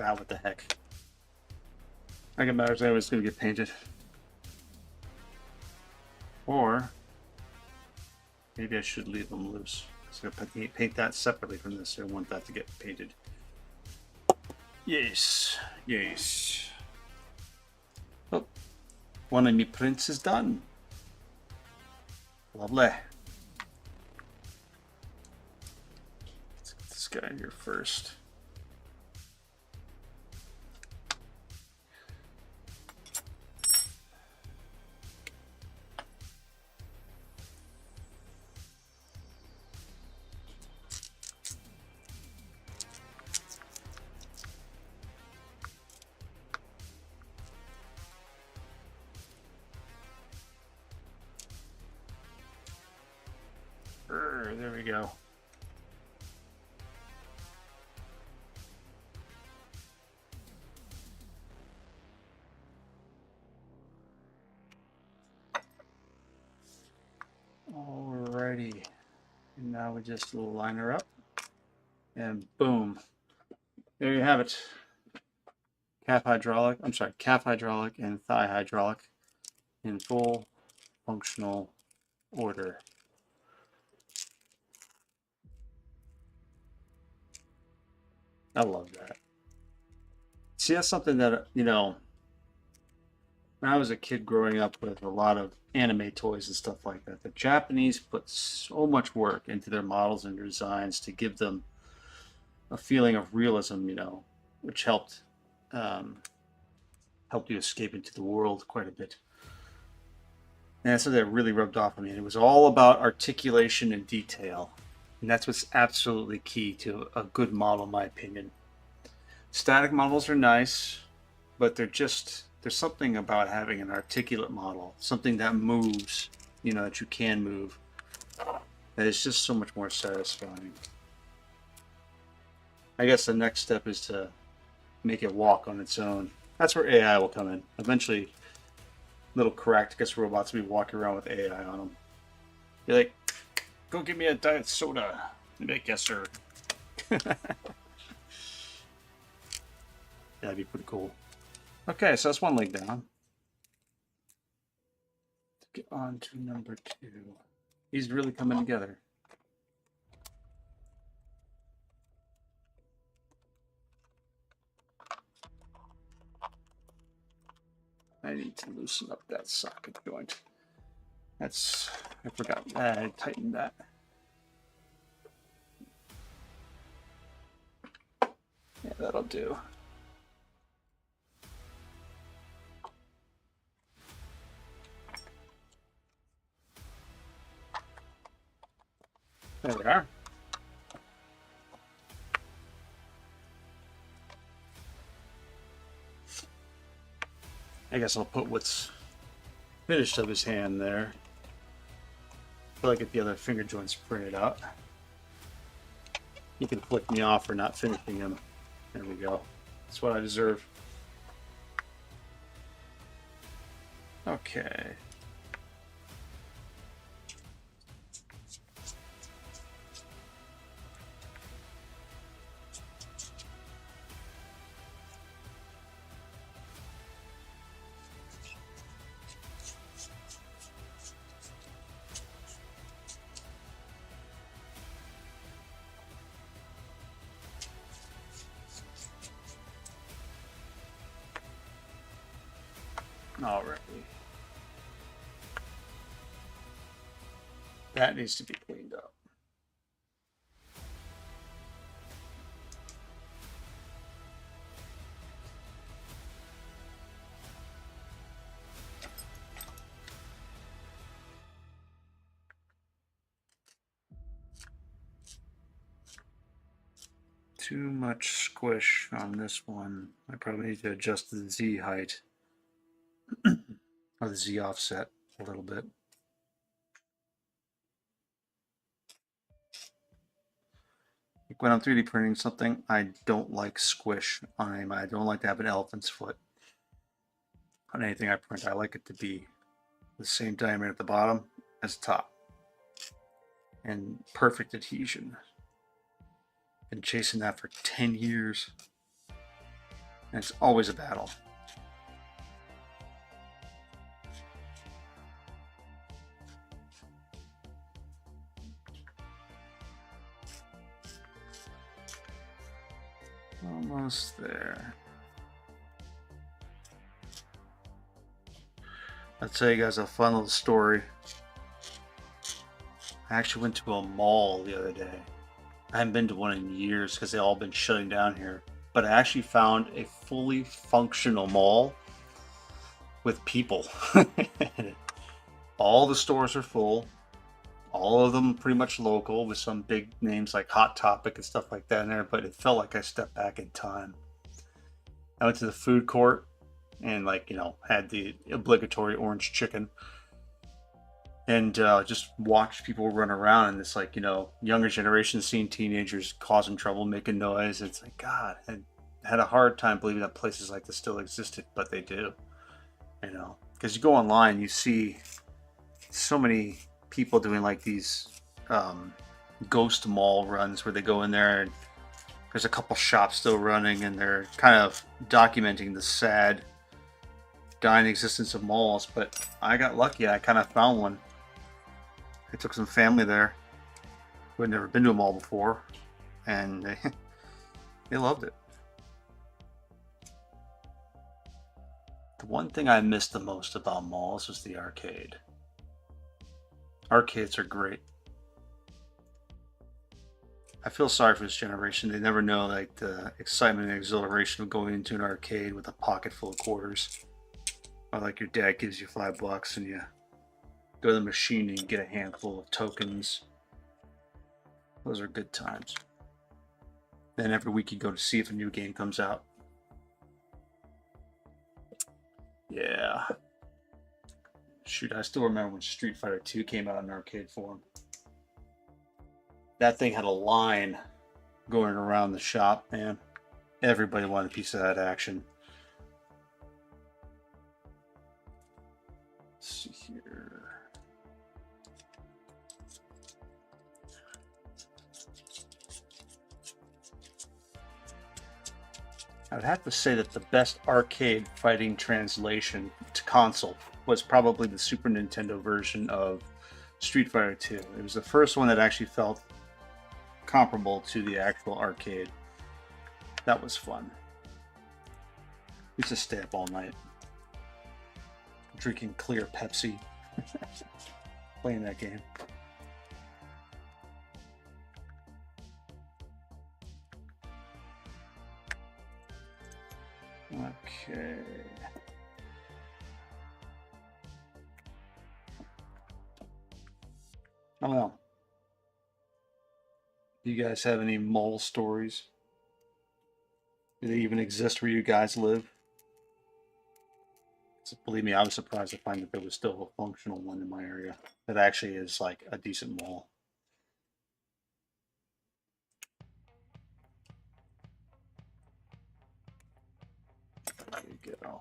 Ah, what the heck. I think it matters anyway, it's going to get painted. Or maybe I should leave them loose. So I'm going to paint that separately from this. I want that to get painted. Yes, yes. Oh, one of my prints is done. Lovely. Let's get this guy here first. There we go. Alrighty. And now we just line her up. And boom. There you have it. Calf hydraulic and thigh hydraulic in full functional order. I love that. See, that's something that, you know, when I was a kid growing up with a lot of anime toys and stuff like that, the Japanese put so much work into their models and designs to give them a feeling of realism, you know, which helped you escape into the world quite a bit. And that's something that really rubbed off on me. And it was all about articulation and detail. And that's what's absolutely key to a good model, in my opinion. Static models are nice, but there's something about having an articulate model, something that moves, you know, that you can move, that is just so much more satisfying. I guess the next step is to make it walk on its own. That's where AI will come in. Eventually, little Caractacus robots will be walking around with AI on them. You're like, go give me a diet soda. You're like, yes, sir. That'd be pretty cool. Okay, so that's one leg down. Let's get on to number 2. He's really coming together. I need to loosen up that socket joint. That's, I forgot, I tightened that. Yeah, that'll do. There we are. I guess I'll put what's finished of his hand there. Until I get the other finger joints printed out. You can flick me off for not finishing him. There we go. That's what I deserve. Okay. Alrighty. That needs to be cleaned up. Too much squish on this one. I probably need to adjust the Z height or the Z offset a little bit. Like when I'm 3D printing something, I don't like squish on anything. I don't like to have an elephant's foot on anything I print. I like it to be the same diameter at the bottom as top. And perfect adhesion. Been chasing that for 10 years. And it's always a battle. Almost there. I'll tell you guys a fun little story. I actually went to a mall the other day. I haven't been to one in years because they've all been shutting down here. But I actually found a fully functional mall with people. All the stores are full. All of them pretty much local with some big names like Hot Topic and stuff like that in there. But it felt like I stepped back in time. I went to the food court and had the obligatory orange chicken. And just watch people run around and this younger generation seeing teenagers causing trouble, making noise. It's like, God, I had a hard time believing that places like this still existed, but they do, because you go online, you see so many people doing like these ghost mall runs where they go in there and there's a couple shops still running and they're kind of documenting the sad dying existence of malls. But I got lucky. I kind of found one. I took some family there who had never been to a mall before, and they loved it. The one thing I missed the most about malls was the arcade. Arcades are great. I feel sorry for this generation. They never know the excitement and exhilaration of going into an arcade with a pocket full of quarters. Or like your dad gives you $5 and you go to the machine and you get a handful of tokens. Those are good times. Then every week you go to see if a new game comes out. Yeah. Shoot, I still remember when Street Fighter 2 came out in arcade form. That thing had a line going around the shop, man. Everybody wanted a piece of that action. Let's see here. I'd have to say that the best arcade fighting translation to console was probably the Super Nintendo version of Street Fighter 2. It was the first one that actually felt comparable to the actual arcade. That was fun. Used to stay up all night drinking clear Pepsi, playing that game. Okay. Oh well. Do you guys have any mole stories? Do they even exist where you guys live? So believe me, I was surprised to find that there was still a functional one in my area that actually is like a decent mall. There you go.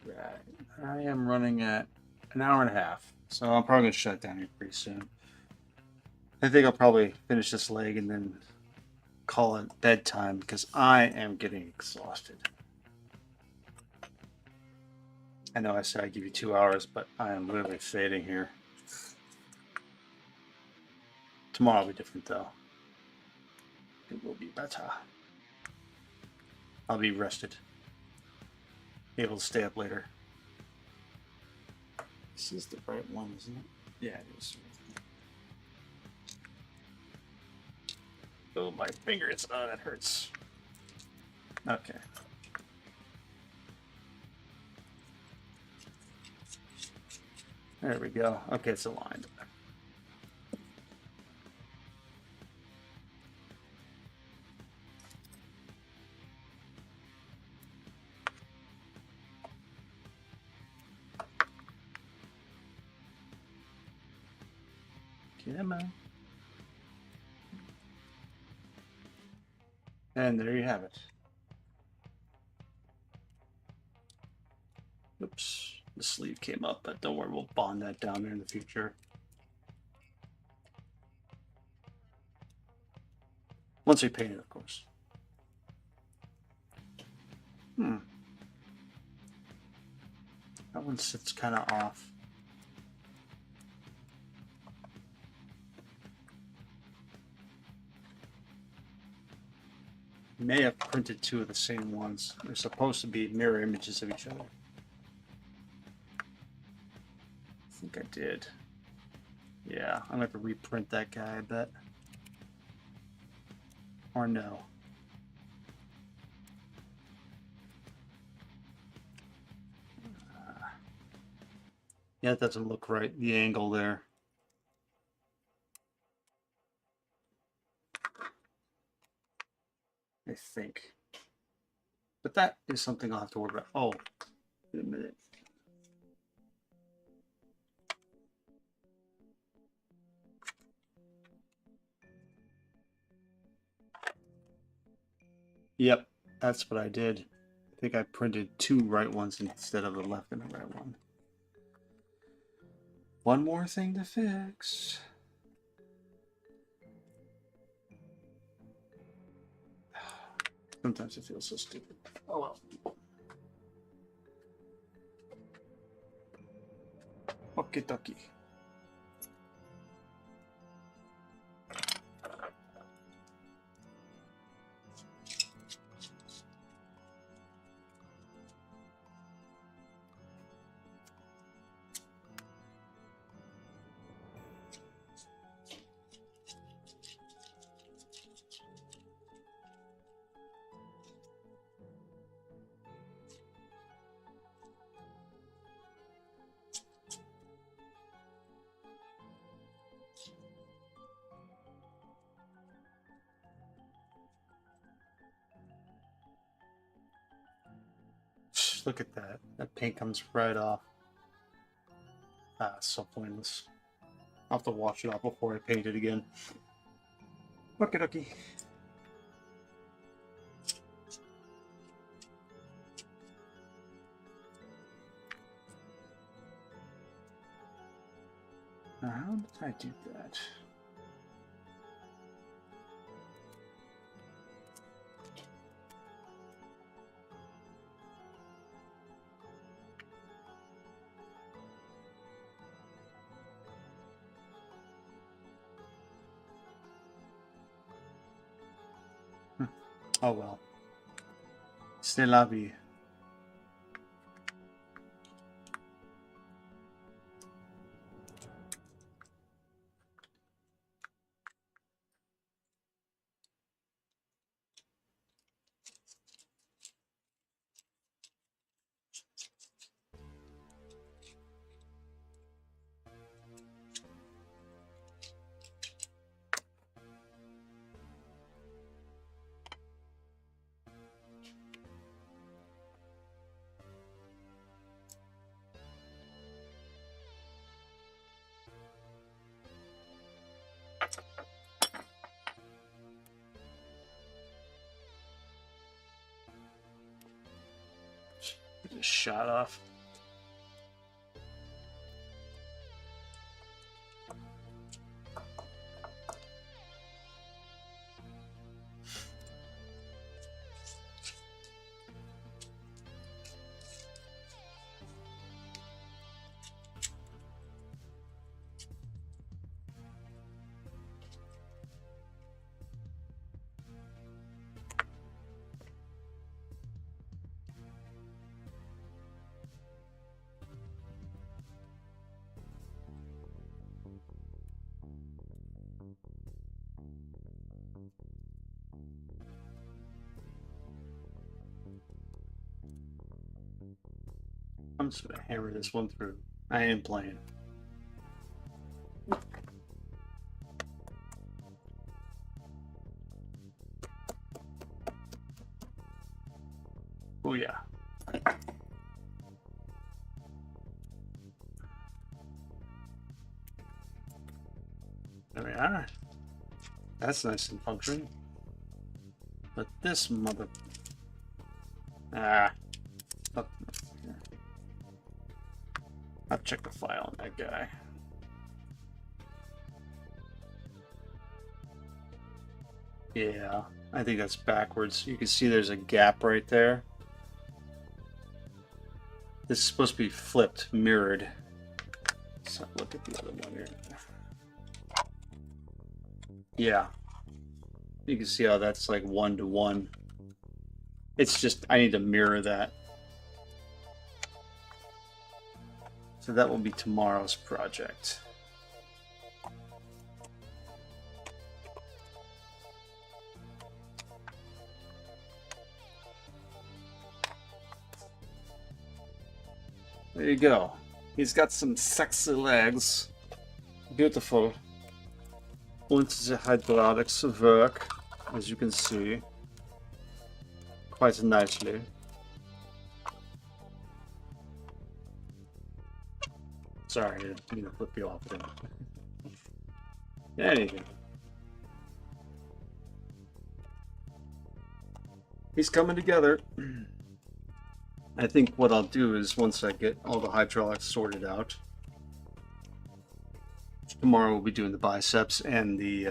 Alright, I am running at an hour and a half, so I'm probably going to shut down here pretty soon. I think I'll probably finish this leg and then call it bedtime because I am getting exhausted. I know I said I'd give you 2 hours, but I am literally fading here. Tomorrow will be different though. It will be better. I'll be rested. Be able to stay up later. This is the right one, isn't it? Yeah, it is. Oh, my fingers. Oh, that hurts. Okay. There we go. Okay, it's aligned. Come on. And there you have it. Oops, the sleeve came up, but don't worry, we'll bond that down there in the future. Once we paint it, of course. That one sits kind of off. May have printed two of the same ones. They're supposed to be mirror images of each other. I think I did. Yeah, I'm gonna have to reprint that guy, I bet. Or no. Yeah, that doesn't look right. The angle there. I think. But that is something I'll have to worry about. Oh, wait a minute. Yep, that's what I did. I think I printed two right ones instead of the left and the right one. One more thing to fix. Sometimes it feels so stupid. Oh well. Okie dokie. Look at that. That paint comes right off. Ah, it's so pointless. I'll have to wash it off before I paint it again. Okie dokie. How did I do that? Oh well. C'est la vie. Just shot off. I'm just gonna hammer this one through. I am playing. Oh yeah. There we are. That's nice and functioning. But this mother... Fuck. I'll check the file on that guy. Yeah, I think that's backwards. You can see there's a gap right there. This is supposed to be flipped, mirrored. Let's look at the other one here. Yeah. You can see how that's like 1-to-1. It's just, I need to mirror that. So that will be tomorrow's project. There you go. He's got some sexy legs. Beautiful. Once the hydraulics work, as you can see, quite nicely. Sorry, I didn't mean to flip you off there. Anyway. He's coming together. I think what I'll do is once I get all the hydraulics sorted out, tomorrow we'll be doing the biceps and the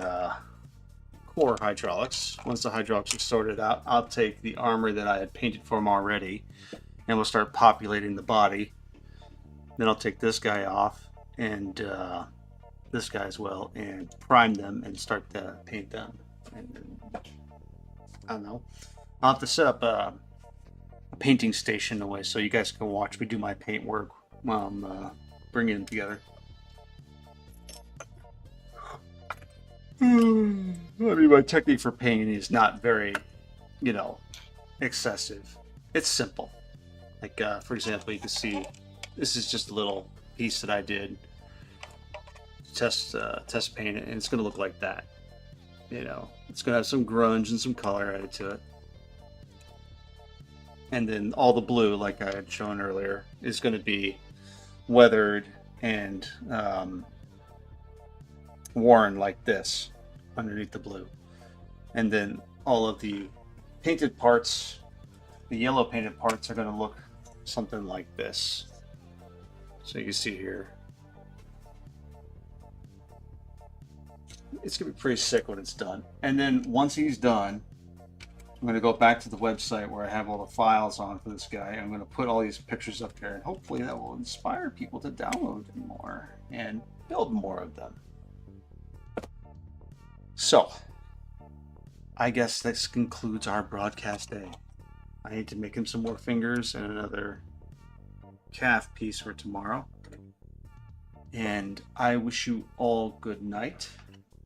core hydraulics. Once the hydraulics are sorted out, I'll take the armor that I had painted for him already and we'll start populating the body. Then I'll take this guy off and this guy as well and prime them and start to paint them. And I don't know. I'll have to set up a painting station away so you guys can watch me do my paint work while I'm bringing them together. I mean, my technique for painting is not very, you know, excessive. It's simple. Like, for example, you can see this is just a little piece that I did. Test paint it, and it's going to look like that. You know, it's going to have some grunge and some color added to it. And then all the blue, like I had shown earlier, is going to be weathered and worn like this underneath the blue. And then all of the painted parts, the yellow painted parts, are going to look something like this. So you can see here. it's gonna be pretty sick when it's done. And then once he's done, I'm gonna go back to the website where I have all the files on for this guy. I'm gonna put all these pictures up there, and hopefully that will inspire people to download more and build more of them. So, I guess this concludes our broadcast day. I need to make him some more fingers and another calf piece for tomorrow. And I wish you all good night,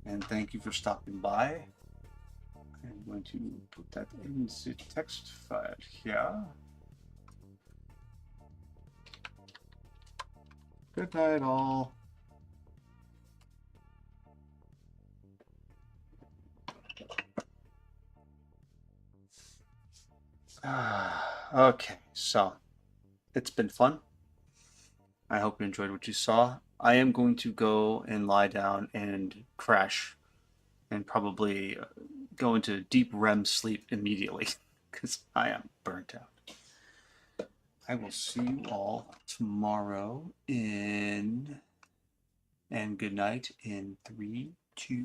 and thank you for stopping by. I'm going to put that in the text file here. Good night, all. Okay, so it's been fun. I hope you enjoyed what you saw. I am going to go and lie down and crash and probably go into deep REM sleep immediately because I am burnt out. I will see you all tomorrow and good night in 3, 2,